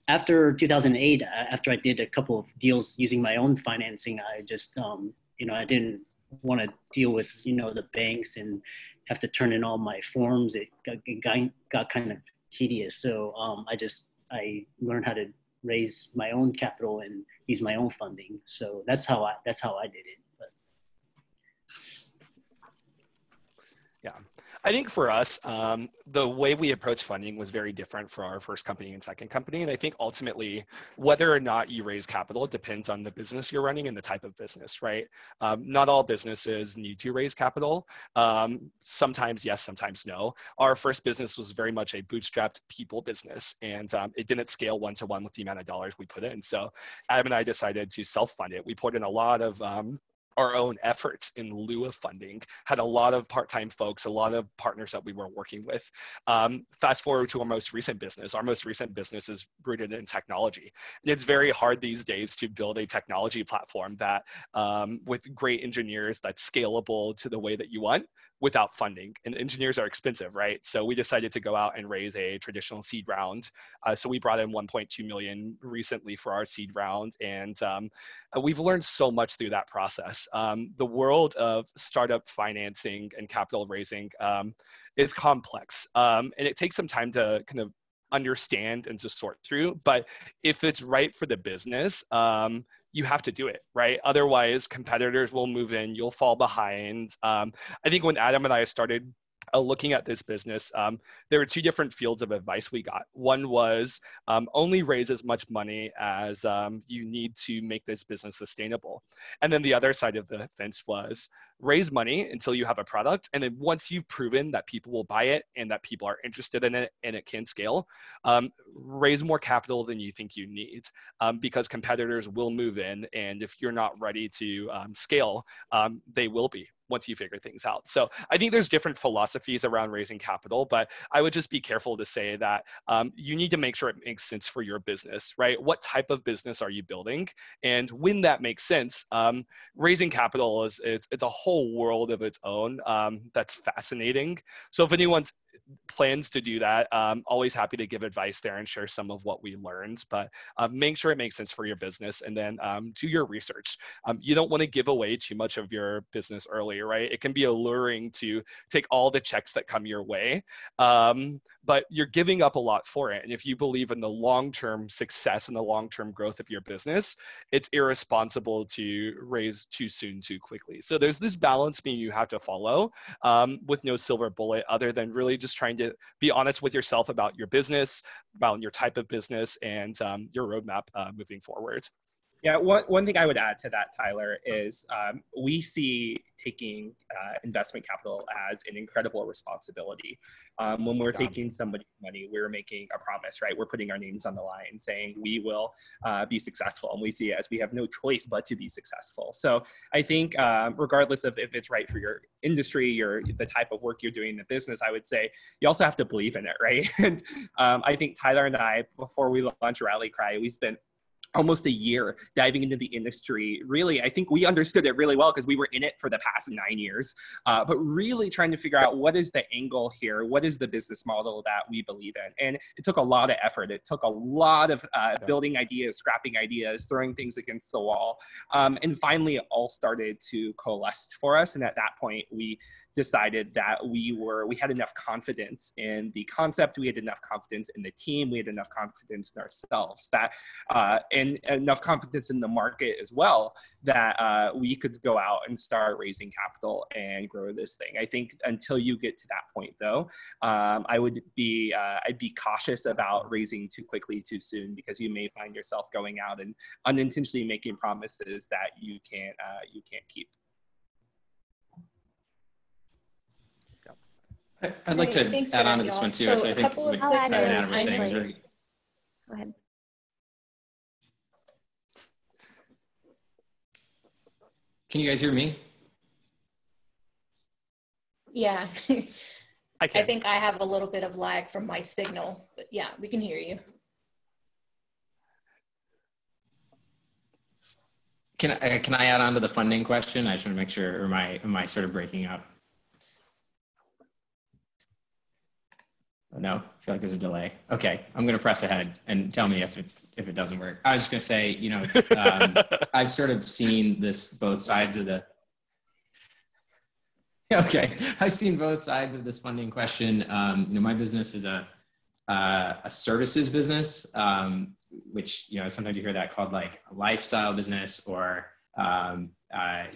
After 2008, after I did a couple of deals using my own financing, I just I didn't want to deal with the banks and have to turn in all my forms. It got kind of tedious. So I learned how to raise my own capital and use my own funding. So that's how I did it. But. Yeah. I think for us, the way we approach funding was very different for our first company and second company. And I think ultimately, whether or not you raise capital depends on the business you're running and the type of business, right? Not all businesses need to raise capital. Sometimes yes, sometimes no. Our first business was very much a bootstrapped people business, and it didn't scale one-to-one with the amount of dollars we put in. So Adam and I decided to self-fund it. We put in a lot of our own efforts in lieu of funding, had a lot of part-time folks, a lot of partners that we were working with. Fast forward to our most recent business. Our most recent business is rooted in technology. And it's very hard these days to build a technology platform that with great engineers that's scalable to the way that you want without funding. And engineers are expensive, right? So we decided to go out and raise a traditional seed round. So we brought in 1.2 million recently for our seed round. And we've learned so much through that process. The world of startup financing and capital raising is complex. And it takes some time to kind of understand and to sort through. But if it's right for the business, you have to do it, right? Otherwise, competitors will move in, you'll fall behind. I think when Adam and I started looking at this business, there were two different fields of advice we got. One was only raise as much money as you need to make this business sustainable. And then the other side of the fence was raise money until you have a product. And then once you've proven that people will buy it and that people are interested in it and it can scale, raise more capital than you think you need because competitors will move in. And if you're not ready to scale, they will be once you figure things out. So I think there's different philosophies around raising capital, but I would just be careful to say that you need to make sure it makes sense for your business, right? What type of business are you building? And when that makes sense, raising capital it's a whole world of its own that's fascinating. So if anyone's plans to do that, always happy to give advice there and share some of what we learned, but make sure it makes sense for your business and then do your research. You don't want to give away too much of your business early, right? It can be alluring to take all the checks that come your way, but you're giving up a lot for it. And if you believe in the long-term success and the long-term growth of your business, it's irresponsible to raise too soon, too quickly. So there's this balance being you have to follow with no silver bullet other than really just trying to be honest with yourself about your business, about your type of business, and your roadmap moving forward. Yeah, one thing I would add to that, Tyler, is we see taking investment capital as an incredible responsibility. When we're taking somebody's money, we're making a promise, right? We're putting our names on the line saying we will be successful. And we see it as we have no choice but to be successful. So I think regardless of if it's right for your industry or the type of work you're doing in the business, I would say you also have to believe in it, right? And I think Tyler and I, before we launched Rally Cry, we spent almost a year diving into the industry. Really, I think we understood it really well because we were in it for the past 9 years, but really trying to figure out what is the angle here? What is the business model that we believe in? And it took a lot of effort. It took a lot of building ideas, scrapping ideas, throwing things against the wall. And finally, it all started to coalesce for us. And at that point, we decided that we had enough confidence in the concept, we had enough confidence in the team, we had enough confidence in ourselves that and enough confidence in the market as well that we could go out and start raising capital and grow this thing. I think until you get to that point though, I'd be cautious about raising too quickly too soon because you may find yourself going out and unintentionally making promises that you can't keep. I'd like to add on to this one too. So I think what Tyler and Adam were saying is very. Go ahead. Can you guys hear me? Yeah. I can. think I have a little bit of lag from my signal, but yeah, we can hear you. Can I add on to the funding question? I just want to make sure, or am I sort of breaking up? Oh, no, I feel like there's a delay. Okay, I'm going to press ahead and tell me if it doesn't work. I was just going to say, you know, I've sort of seen both sides of the. Okay, I've seen both sides of this funding question. You know, my business is a services business, which, you know, sometimes you hear that called like a lifestyle business or, you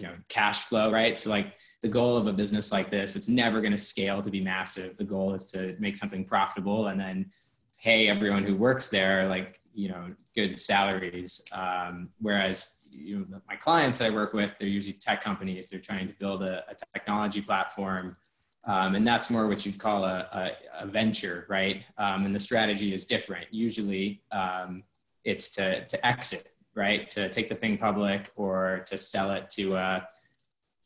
know, cash flow, right? So like the goal of a business like this, it's never going to scale to be massive. The goal is to make something profitable and then pay everyone who works there, like, you know, good salaries. Whereas, you know, my clients I work with, they're usually tech companies. They're trying to build a technology platform. And that's more what you'd call a venture, right? And the strategy is different. Usually it's to exit, right? To take the thing public or to sell it to a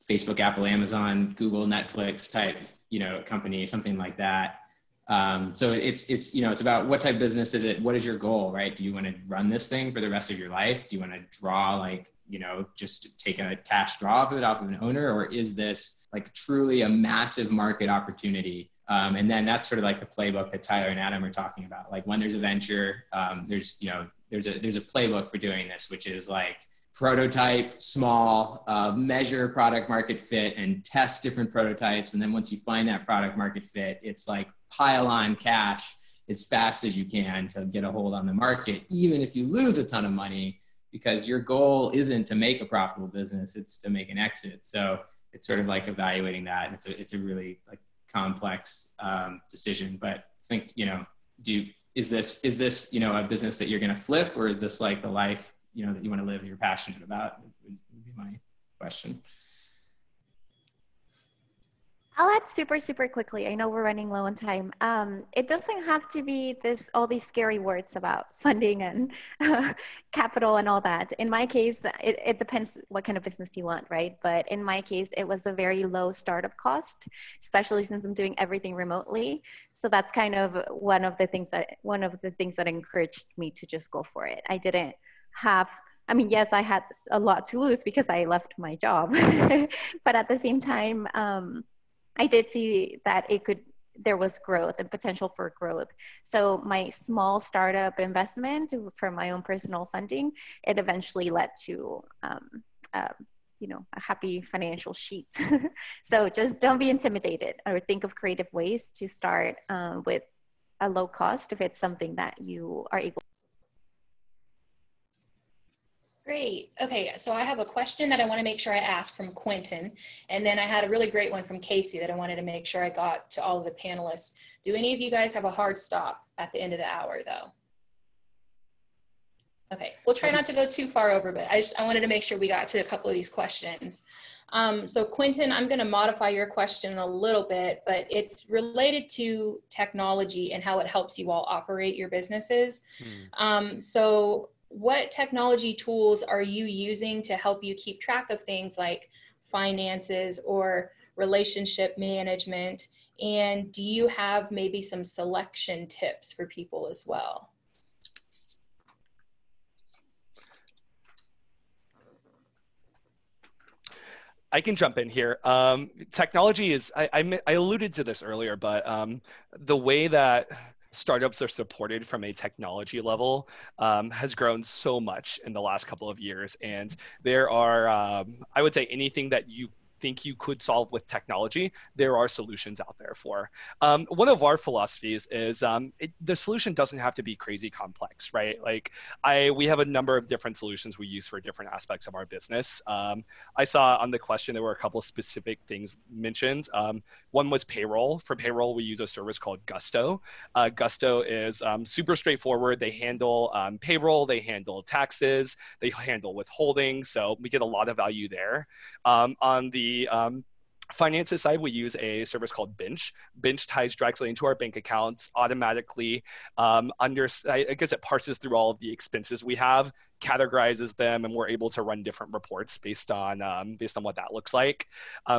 Facebook, Apple, Amazon, Google, Netflix type, you know, company, something like that. So it's, you know, it's about what type of business is it? What is your goal, right? Do you want to run this thing for the rest of your life? Do you want to draw, like, you know, just take a cash draw of it off of an owner? Or is this like truly a massive market opportunity? And then that's sort of like the playbook that Tyler and Adam are talking about. Like when there's a venture, there's, you know, there's a playbook for doing this, which is like prototype, small, measure product market fit and test different prototypes. And then once you find that product market fit, it's like pile on cash as fast as you can to get a hold on the market, even if you lose a ton of money, because your goal isn't to make a profitable business, it's to make an exit. So it's sort of like evaluating that. And it's a really like complex decision, but I think, you know, is this, you know, a business that you're going to flip, or is this like the life, you know, that you want to live and you're passionate about, would be my question. I'll add super quickly. I know we're running low on time. It doesn't have to be all these scary words about funding and capital and all that. In my case, it depends what kind of business you want, right? But in my case, it was a very low startup cost, especially since I'm doing everything remotely. So that's kind of one of the things that encouraged me to just go for it. I didn't have, I mean, yes, I had a lot to lose because I left my job, but at the same time, I did see that there was growth and potential for growth. So my small startup investment for my own personal funding, it eventually led to, you know, a happy financial sheet. So just don't be intimidated, or think of creative ways to start with a low cost if it's something that you are able. Great. Okay, so I have a question that I want to make sure I ask from Quentin, and then I had a really great one from Casey that I wanted to make sure I got to all of the panelists. Do any of you guys have a hard stop at the end of the hour, though? Okay, we'll try not to go too far over, but I wanted to make sure we got to a couple of these questions. So Quentin, I'm going to modify your question a little bit, but it's related to technology and how it helps you all operate your businesses. So what technology tools are you using to help you keep track of things like finances or relationship management? And do you have maybe some selection tips for people as well? I can jump in here. Technology is, I alluded to this earlier, but the way that startups are supported from a technology level has grown so much in the last couple of years. And there are, I would say, anything that you think you could solve with technology, there are solutions out there for. One of our philosophies is the solution doesn't have to be crazy complex, right? Like we have a number of different solutions we use for different aspects of our business. I saw on the question, there were a couple of specific things mentioned. One was payroll. For payroll, we use a service called Gusto. Gusto is super straightforward. They handle payroll, they handle taxes, they handle withholding. So we get a lot of value there. On the finances side, we use a service called Bench. Bench ties directly into our bank accounts automatically. I guess it parses through all of the expenses we have, categorizes them, and we're able to run different reports based on what that looks like.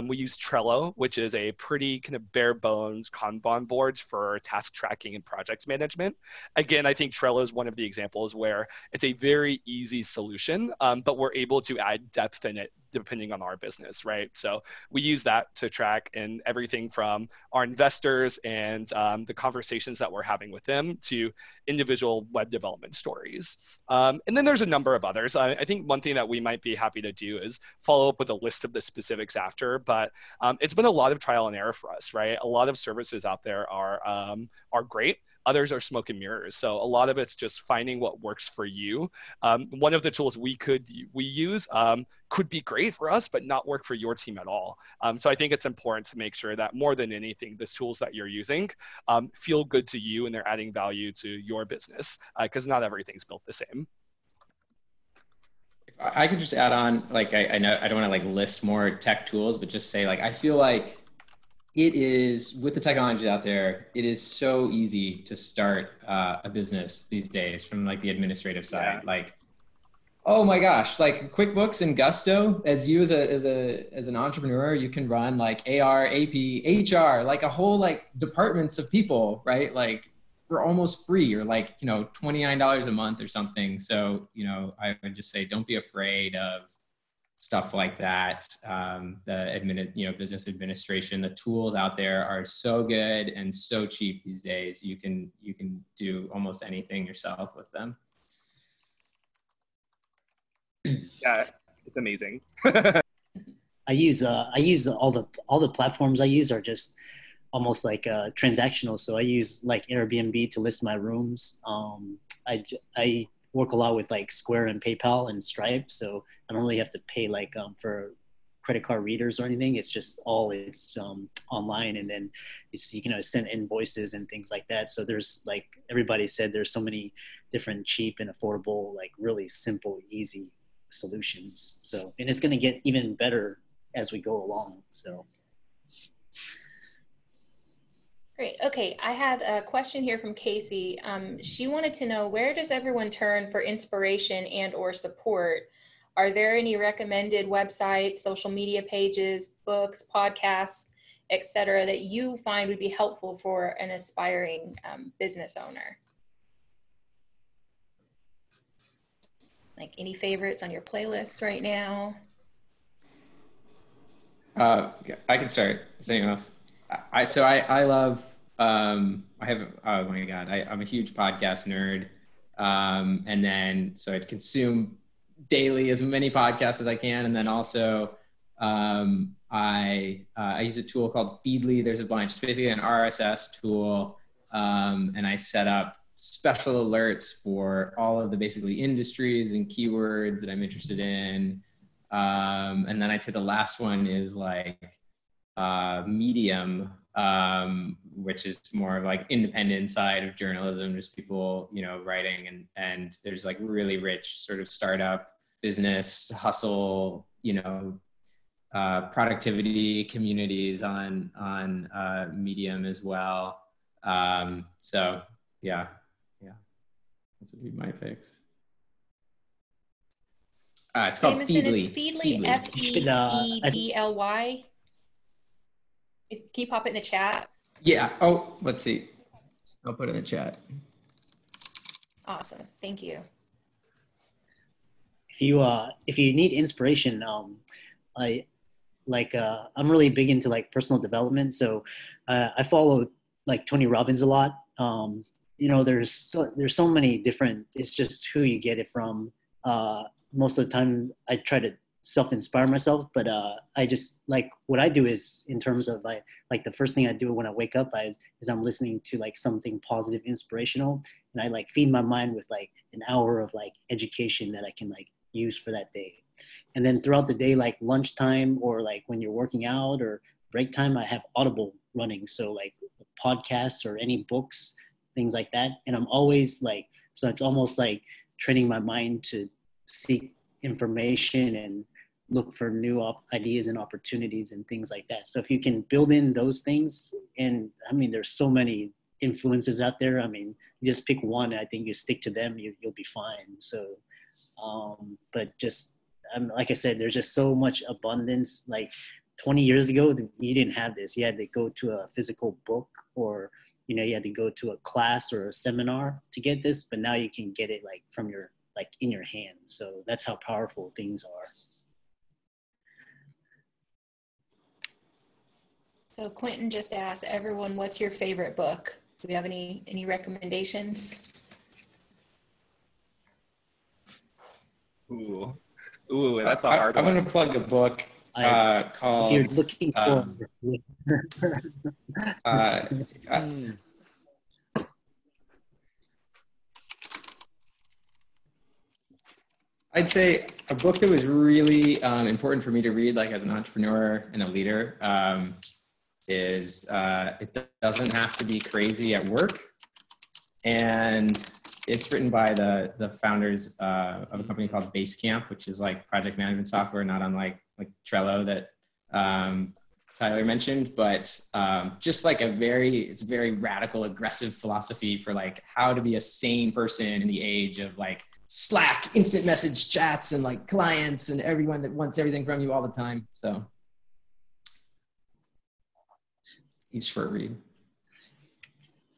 We use Trello, which is a pretty kind of bare bones Kanban board for task tracking and project management. Again, I think Trello is one of the examples where it's a very easy solution, but we're able to add depth in it depending on our business, right? So we use that to track and everything from our investors and the conversations that we're having with them to individual web development stories. And then there's a number of others. I think one thing that we might be happy to do is follow up with a list of the specifics after, but it's been a lot of trial and error for us, right? A lot of services out there are great. Others are smoke and mirrors. So a lot of it's just finding what works for you. One of the tools we use could be great for us, but not work for your team at all. So I think it's important to make sure that more than anything, the tools that you're using feel good to you and they're adding value to your business, because not everything's built the same. I could just add on, like, I know I don't want to like list more tech tools, but just say, like, I feel like it is, with the technology out there, it is so easy to start a business these days from like the administrative side. Yeah. Like, oh my gosh, like QuickBooks and Gusto, as an entrepreneur, you can run like AR, AP, HR, like a whole like departments of people, right? Like for almost free, or like, you know, $29 a month or something. So, you know, I would just say, don't be afraid of stuff like that. Business administration, the tools out there are so good and so cheap these days. You can do almost anything yourself with them. Yeah, it's amazing. I use all the platforms I use are just almost like transactional. So I use like Airbnb to list my rooms. I work a lot with like Square and PayPal and Stripe, so I don't really have to pay like for credit card readers or anything. It's just online, and then you can send invoices and things like that. So there's, like everybody said, there's so many different cheap and affordable, like really simple, easy solutions. So, and it's going to get even better as we go along. So. Great. Okay, I had a question here from Casey. She wanted to know, where does everyone turn for inspiration and or support? Are there any recommended websites, social media pages, books, podcasts, etc., that you find would be helpful for an aspiring business owner? Like any favorites on your playlist right now? I can start. Is anyone else? I love, I'm a huge podcast nerd. And then, so I consume daily as many podcasts as I can. And then also, I use a tool called Feedly. There's a bunch. It's basically an RSS tool. And I set up special alerts for all of the basically industries and keywords that I'm interested in. And then I'd say the last one is like Medium, which is more of like independent side of journalism, just people, writing, and there's like really rich sort of startup business hustle, productivity communities on Medium as well. So yeah, this would be my picks. It's called Jameson, Feedly. is Feedly Feedly? Can you pop it in the chat? Yeah. Oh, let's see. I'll put it in the chat. Awesome. Thank you. If you need inspiration, I'm really big into like personal development. So I follow like Tony Robbins a lot. There's so many different, it's just who you get it from. Most of the time I try to self-inspire myself, but I just, like, what I do is, in terms of like the first thing I do when I wake up is I'm listening to like something positive, inspirational, and I like feed my mind with like an hour of like education that I can like use for that day. And then throughout the day, like lunchtime or like when you're working out or break time, I have Audible running. So like podcasts or any books, things like that. And I'm always like, so it's almost like training my mind to seek information and look for new ideas and opportunities and things like that. So if you can build in those things, and I mean, there's so many influences out there. I mean, you just pick one. I think you stick to them, you'll be fine. So, but just like I said, there's just so much abundance. Like 20 years ago, you didn't have this. You had to go to a physical book, or you had to go to a class or a seminar to get this. But now you can get it like from your in your hand. So that's how powerful things are. So Quentin just asked everyone, what's your favorite book? Do we have any recommendations? Ooh, that's a hard one. one. I'm going to plug a book called. If you're looking for. I'd say a book that was really important for me to read, like as an entrepreneur and a leader, is It Doesn't Have to Be Crazy at Work. And it's written by the founders of a company called Basecamp, which is like project management software, not unlike like Trello that Tyler mentioned, but just like it's very radical, aggressive philosophy for like how to be a sane person in the age of like Slack, instant message chats, and like clients and everyone that wants everything from you all the time. So each for a read.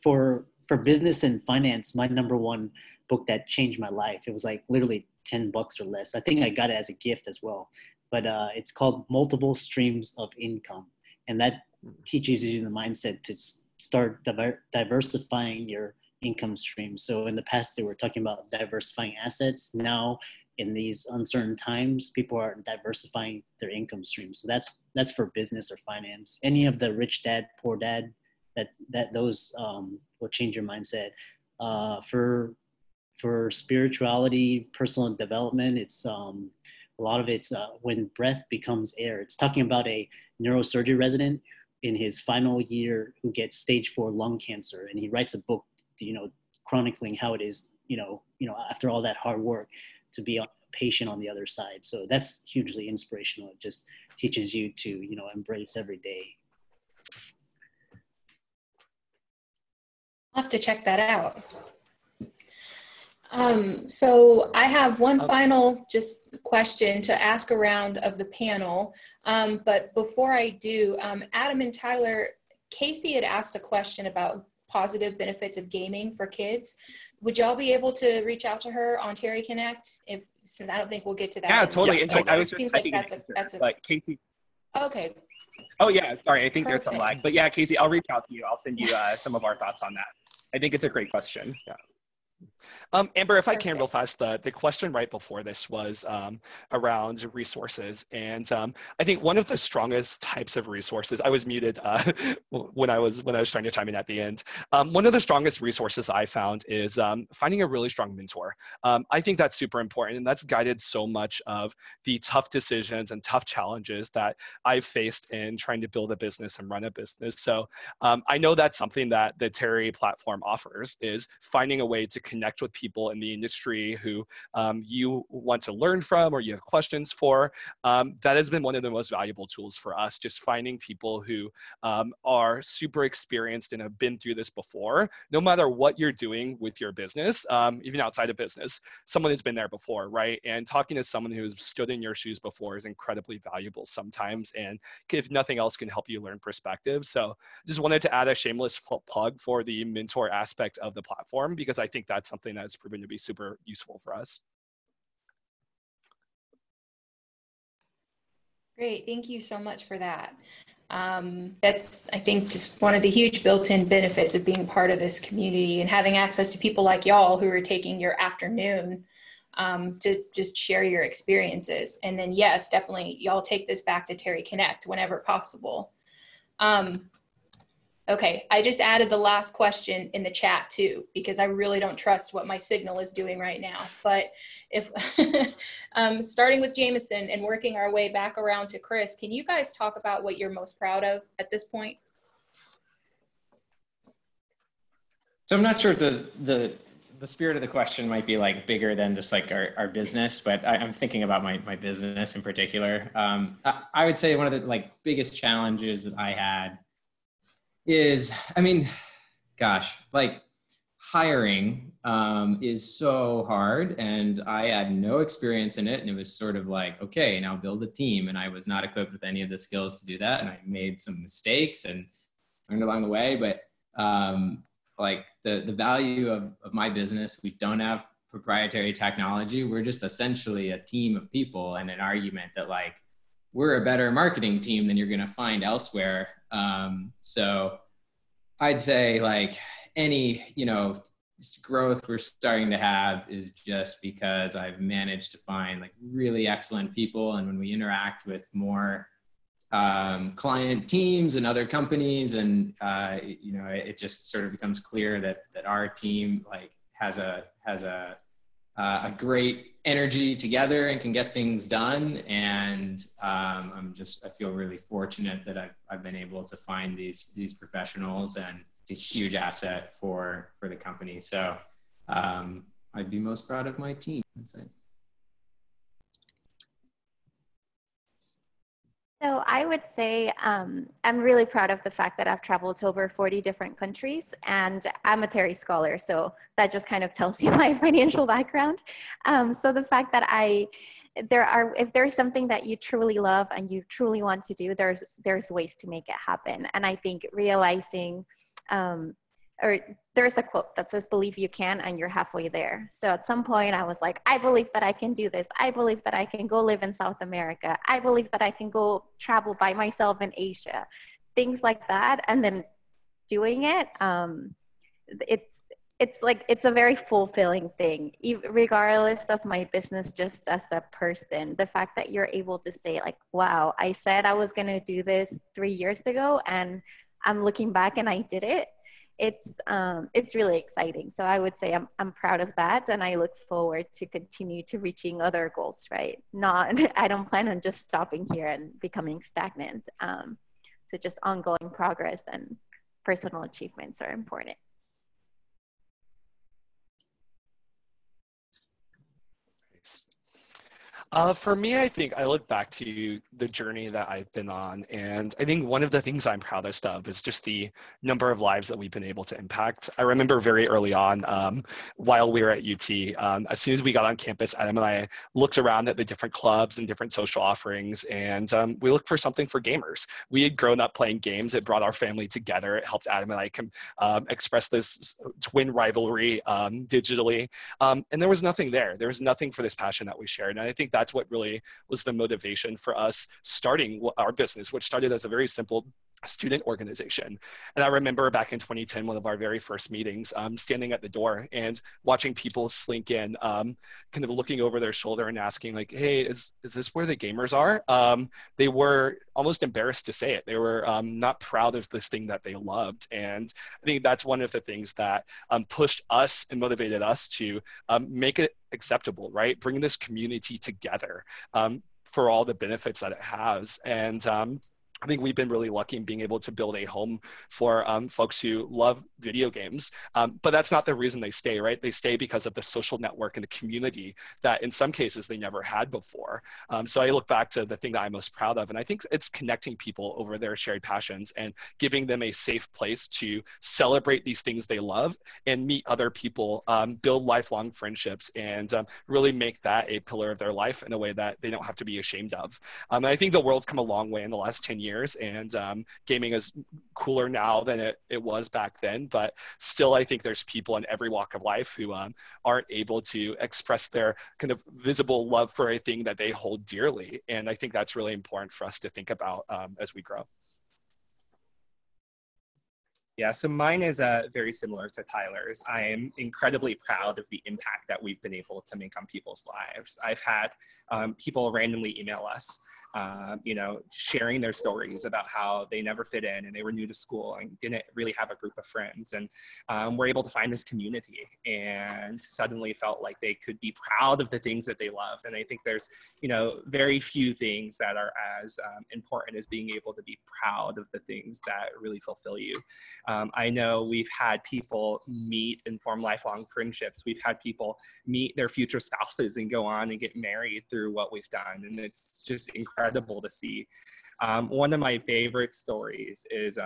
For business and finance, my number one book that changed my life, it was like literally $10 or less. I think I got it as a gift as well. But it's called Multiple Streams of Income. And that teaches you the mindset to start diversifying your income streams. So in the past, they were talking about diversifying assets. Now, in these uncertain times, people are diversifying their income streams. So that's for business or finance. Any of the Rich Dad, Poor Dad, those will change your mindset. For spirituality, personal development, it's a lot of it's When Breath Becomes Air. It's talking about a neurosurgery resident in his final year who gets stage 4 lung cancer, and he writes a book, chronicling how it is, after all that hard work, to be a patient on the other side. So that's hugely inspirational. It just teaches you to, embrace every day. I'll have to check that out. So I have one final just question to ask around of the panel. But before I do, Adam and Tyler, Casey had asked a question about positive benefits of gaming for kids. Would y'all be able to reach out to her on Terry Connect? Since I don't think we'll get to that. Yeah, totally. Yeah, In fact, I was just seems like typing that's a but Casey. Okay. Oh yeah, sorry. I think there's some Perfect. lag. But yeah, Casey, I'll reach out to you. I'll send you some of our thoughts on that. I think it's a great question. Yeah. Amber, if I can real fast, the question right before this was around resources. And I think one of the strongest types of resources, I was muted when I was trying to chime in at the end. One of the strongest resources I found is finding a really strong mentor. I think that's super important, and that's guided so much of the tough decisions and tough challenges that I've faced in trying to build a business and run a business. So I know that's something that the Terry platform offers, is finding a way to connect with people in the industry who you want to learn from or you have questions for. That has been one of the most valuable tools for us, just finding people who are super experienced and have been through this before. No matter what you're doing with your business, even outside of business, someone has been there before, right? And talking to someone who's stood in your shoes before is incredibly valuable sometimes, and if nothing else, can help you learn perspective. So just wanted to add a shameless plug for the mentor aspect of the platform, because I think that's something that's proven to be super useful for us. Great, thank you so much for that. That's, I think, just one of the huge built-in benefits of being part of this community and having access to people like y'all who are taking your afternoon to just share your experiences. And then, yes, definitely, y'all take this back to Terry Connect whenever possible. Okay, I just added the last question in the chat too, because I really don't trust what my signal is doing right now. But if, starting with Jameson and working our way back around to Chris, can you guys talk about what you're most proud of at this point? So I'm not sure the the spirit of the question might be like bigger than just like our business, but I'm thinking about my business in particular. I would say one of the like biggest challenges that I had is, I mean, gosh, like hiring is so hard, and I had no experience in it. And it was sort of like, okay, now build a team. And I was not equipped with any of the skills to do that. And I made some mistakes and learned along the way. But like the value of my business, we don't have proprietary technology. We're just essentially a team of people, and an argument that like we're a better marketing team than you're going to find elsewhere. So I'd say like any, you know, growth we're starting to have is just because I've managed to find like really excellent people. And when we interact with more client teams and other companies, and you know, it just sort of becomes clear that our team like has a a great energy together and can get things done. And I feel really fortunate that I've been able to find these professionals, and it's a huge asset for the company. So I'd be most proud of my team. That's it. So I would say I'm really proud of the fact that I've traveled to over 40 different countries, and I'm a Terry scholar, so that just kind of tells you my financial background. So the fact that if there's something that you truly love and you truly want to do, there's ways to make it happen. And I think realizing, or there's a quote that says, believe you can, and you're halfway there. So at some point I was like, I believe that I can do this. I believe that I can go live in South America. I believe that I can go travel by myself in Asia, things like that. And then doing it, it's a very fulfilling thing, regardless of my business, just as a person. The fact that you're able to say like, wow, I said I was going to do this 3 years ago, and I'm looking back and I did it. It's really exciting. So I would say I'm proud of that, and I look forward to continue to reaching other goals, right? I don't plan on just stopping here and becoming stagnant. So just ongoing progress and personal achievements are important. For me, I think I look back to the journey that I've been on, and I think one of the things I'm proudest of is just the number of lives that we've been able to impact. I remember very early on, while we were at UT, as soon as we got on campus, Adam and I looked around at the different clubs and different social offerings, and we looked for something for gamers. We had grown up playing games. It brought our family together. It helped Adam and I express this twin rivalry digitally, and there was nothing there. There was nothing for this passion that we shared, and I think that's what really was the motivation for us starting our business, which started as a very simple student organization. And I remember back in 2010, one of our very first meetings, standing at the door and watching people slink in, kind of looking over their shoulder and asking like, hey, is this where the gamers are? They were almost embarrassed to say it. They were not proud of this thing that they loved. And I think that's one of the things that pushed us and motivated us to make it acceptable, right? Bring this community together for all the benefits that it has. And I think we've been really lucky in being able to build a home for folks who love video games, but that's not the reason they stay, right? They stay because of the social network and the community that in some cases they never had before. So I look back to the thing that I'm most proud of, and I think it's connecting people over their shared passions and giving them a safe place to celebrate these things they love and meet other people, build lifelong friendships, and really make that a pillar of their life in a way that they don't have to be ashamed of. And I think the world's come a long way in the last 10 years. And gaming is cooler now than it was back then, but still I think there's people in every walk of life who aren't able to express their kind of visible love for a thing that they hold dearly. And I think that's really important for us to think about as we grow. Yeah, so mine is very similar to Tyler's. I am incredibly proud of the impact that we've been able to make on people's lives. I've had people randomly email us you know, sharing their stories about how they never fit in and they were new to school and didn't really have a group of friends, and were able to find this community and suddenly felt like they could be proud of the things that they loved. And I think there's, you know, very few things that are as important as being able to be proud of the things that really fulfill you. I know we've had people meet and form lifelong friendships. We've had people meet their future spouses and go on and get married through what we've done. And it's just incredible to see. One of my favorite stories is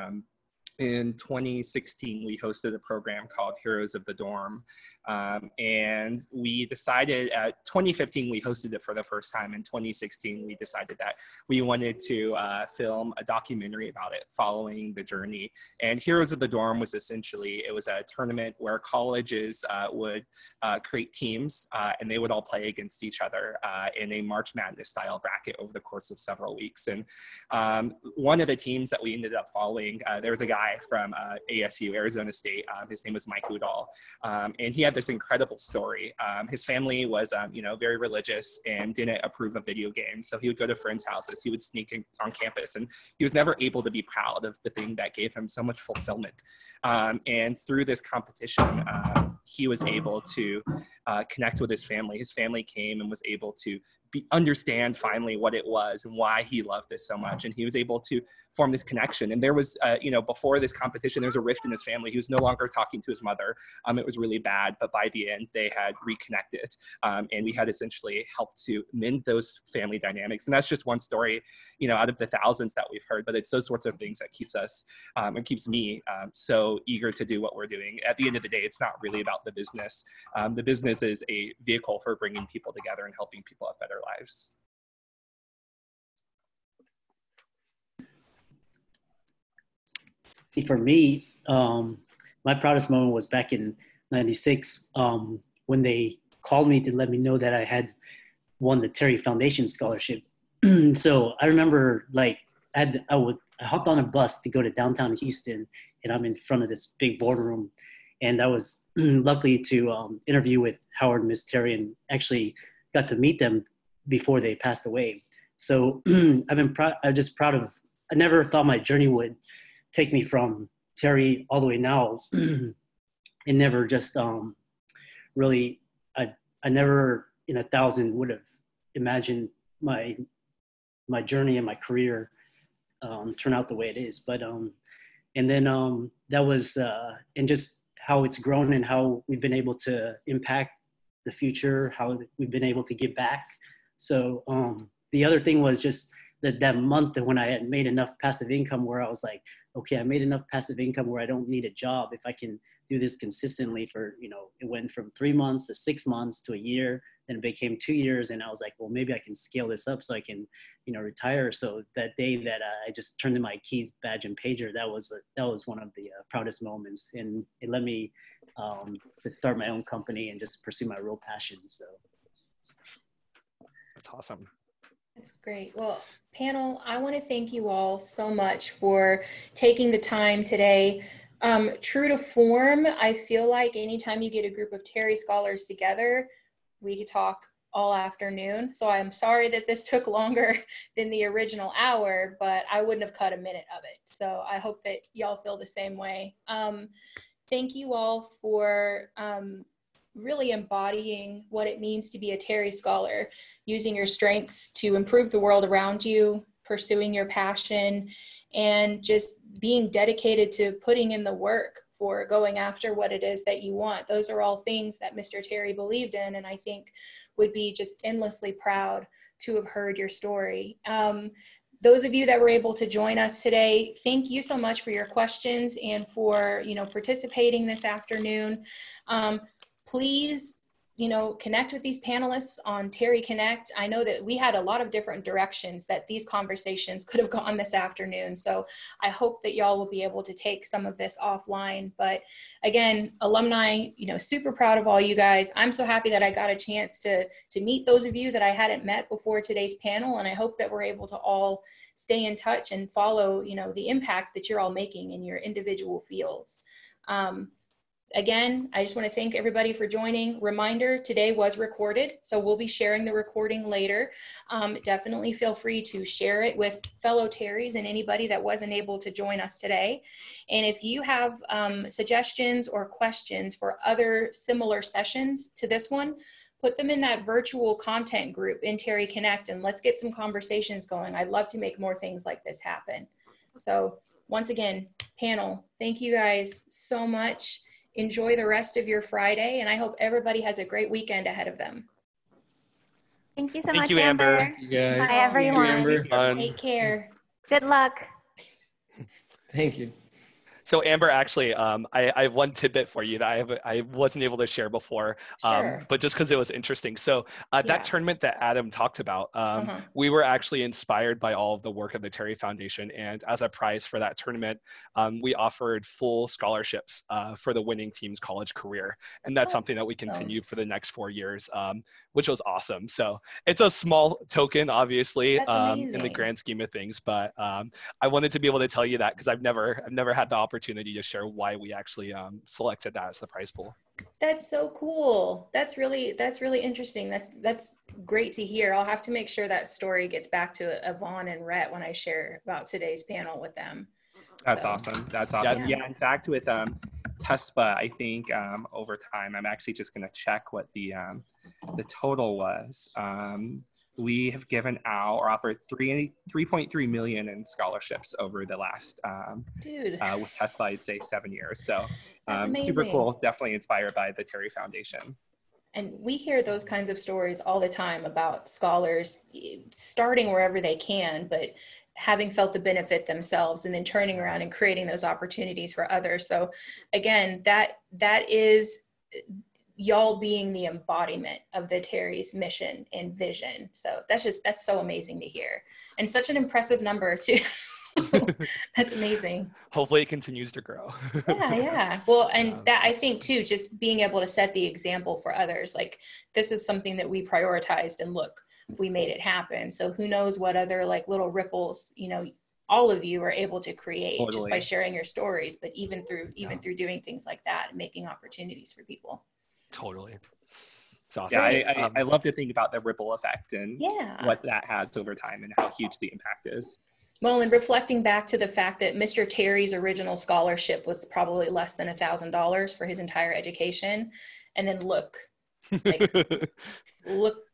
in 2016, we hosted a program called Heroes of the Dorm. And we decided, 2015, we hosted it for the first time. In 2016, we decided that we wanted to film a documentary about it following the journey. And Heroes of the Dorm was essentially, it was a tournament where colleges would create teams and they would all play against each other in a March Madness style bracket over the course of several weeks. And one of the teams that we ended up following, there was a guy from ASU, Arizona State. His name was Mike Udall. And he had this incredible story. His family was, you know, very religious and didn't approve of video games. So he would go to friends' houses. He would sneak in on campus, and he was never able to be proud of the thing that gave him so much fulfillment. And through this competition, he was able to connect with his family. His family came and was able to understand finally what it was and why he loved this so much. And he was able to form this connection. And there was, you know, before this competition, there was a rift in his family. He was no longer talking to his mother. It was really bad, but by the end, they had reconnected. And we had essentially helped to mend those family dynamics. And that's just one story, you know, out of the thousands that we've heard, but it's those sorts of things that keeps us and keeps me so eager to do what we're doing. At the end of the day, it's not really about the business. The business is a vehicle for bringing people together and helping people have better lives. See, for me, my proudest moment was back in '96 when they called me to let me know that I had won the Terry Foundation Scholarship. So I remember, like, I hopped on a bus to go to downtown Houston, and I'm in front of this big boardroom, and I was lucky to interview with Howard and Miss Terry, and actually got to meet them before they passed away. So I'm just proud of. I never thought my journey would take me from Terry all the way now. And never just really, I never in 1,000 would have imagined my journey and my career turn out the way it is. But and then that was and just how it's grown and how we've been able to impact the future, how we've been able to give back. So the other thing was just that month when I had made enough passive income where I was like, okay, I made enough passive income where I don't need a job. If I can do this consistently for, you know, it went from 3 months to 6 months to a year, then it became 2 years. And I was like, well, maybe I can scale this up so I can, you know, retire. So that day that I just turned in my keys, badge, and pager, that was one of the proudest moments. And it led me to start my own company and just pursue my real passion. So. That's awesome. That's great. Well, panel, I want to thank you all so much for taking the time today. True to form, I feel like anytime you get a group of Terry scholars together, we could talk all afternoon. So I'm sorry that this took longer than the original hour, but I wouldn't have cut a minute of it. So I hope that y'all feel the same way. Thank you all for really embodying what it means to be a Terry Scholar, using your strengths to improve the world around you, pursuing your passion, and just being dedicated to putting in the work for going after what it is that you want. Those are all things that Mr. Terry believed in, and I think would be just endlessly proud to have heard your story. Those of you that were able to join us today, thank you so much for your questions and for, you know, participating this afternoon. Please, you know, connect with these panelists on Terry Connect. I know that we had a lot of different directions that these conversations could have gone this afternoon. So I hope that y'all will be able to take some of this offline. But again, alumni, you know, super proud of all you guys. I'm so happy that I got a chance to meet those of you that I hadn't met before today's panel. And I hope that we're able to all stay in touch and follow, you know, the impact that you're all making in your individual fields. again, I just want to thank everybody for joining. Reminder, today was recorded, so we'll be sharing the recording later. Definitely feel free to share it with fellow Terrys and anybody that wasn't able to join us today. And if you have suggestions or questions for other similar sessions to this one, put them in that virtual content group in Terry Connect, and let's get some conversations going. I'd love to make more things like this happen. So once again, panel, thank you guys so much. Enjoy the rest of your Friday, and I hope everybody has a great weekend ahead of them. Thank you so Thank much, you, Amber. Amber. You guys. Bye, everyone. Take care. Good luck. Thank you. So Amber, actually, I have one tidbit for you that I wasn't able to share before, Sure. but just because it was interesting. So Yeah. that tournament that Adam talked about, we were actually inspired by all of the work of the Terry Foundation. And as a prize for that tournament, we offered full scholarships for the winning team's college career. And that's something that we continue for the next 4 years, which was awesome. So it's a small token, obviously, in the grand scheme of things. But I wanted to be able to tell you that because I've never had the opportunity to share why we actually selected that as the prize pool. That's so cool. That's really interesting. That's great to hear. I'll have to make sure that story gets back to Yvonne and Rhett when I share about today's panel with them. That's awesome. That's awesome. Yeah. Yeah. In fact, with TESPA, I think over time, I'm actually just going to check what the total was. We have given out or offered 3.3 million in scholarships over the last with TESPA, I'd say 7 years. So super cool. Definitely inspired by the Terry Foundation. And we hear those kinds of stories all the time about scholars starting wherever they can, but having felt the benefit themselves and then turning around and creating those opportunities for others. So again, that is y'all being the embodiment of the Terry's mission and vision. So that's so amazing to hear. And such an impressive number too. That's amazing. Hopefully it continues to grow. Yeah. Well, and that I think too, just being able to set the example for others, like this is something that we prioritized and look, we made it happen. So who knows what other like little ripples, all of you are able to create just by sharing your stories, but even through doing things like that and making opportunities for people. Totally. It's awesome. Yeah, I love to think about the ripple effect and what that has over time and how huge the impact is. Well, and reflecting back to the fact that Mr. Terry's original scholarship was probably less than $1,000 for his entire education. And then look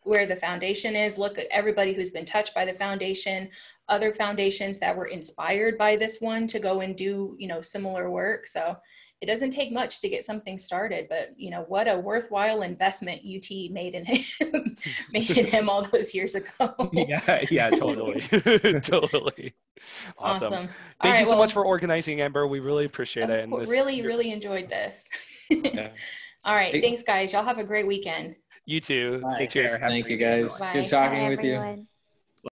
where the foundation is, look at everybody who's been touched by the foundation, other foundations that were inspired by this one to go and do, similar work. So it doesn't take much to get something started, but what a worthwhile investment UT made in him all those years ago. Yeah, totally. Totally. Awesome. Thank you so much for organizing, Amber. We really appreciate it. And really enjoyed this. All right. Thanks, guys. Y'all have a great weekend. You too. Take care. Thank you, guys. Bye. Good talking Bye, with you. everyone.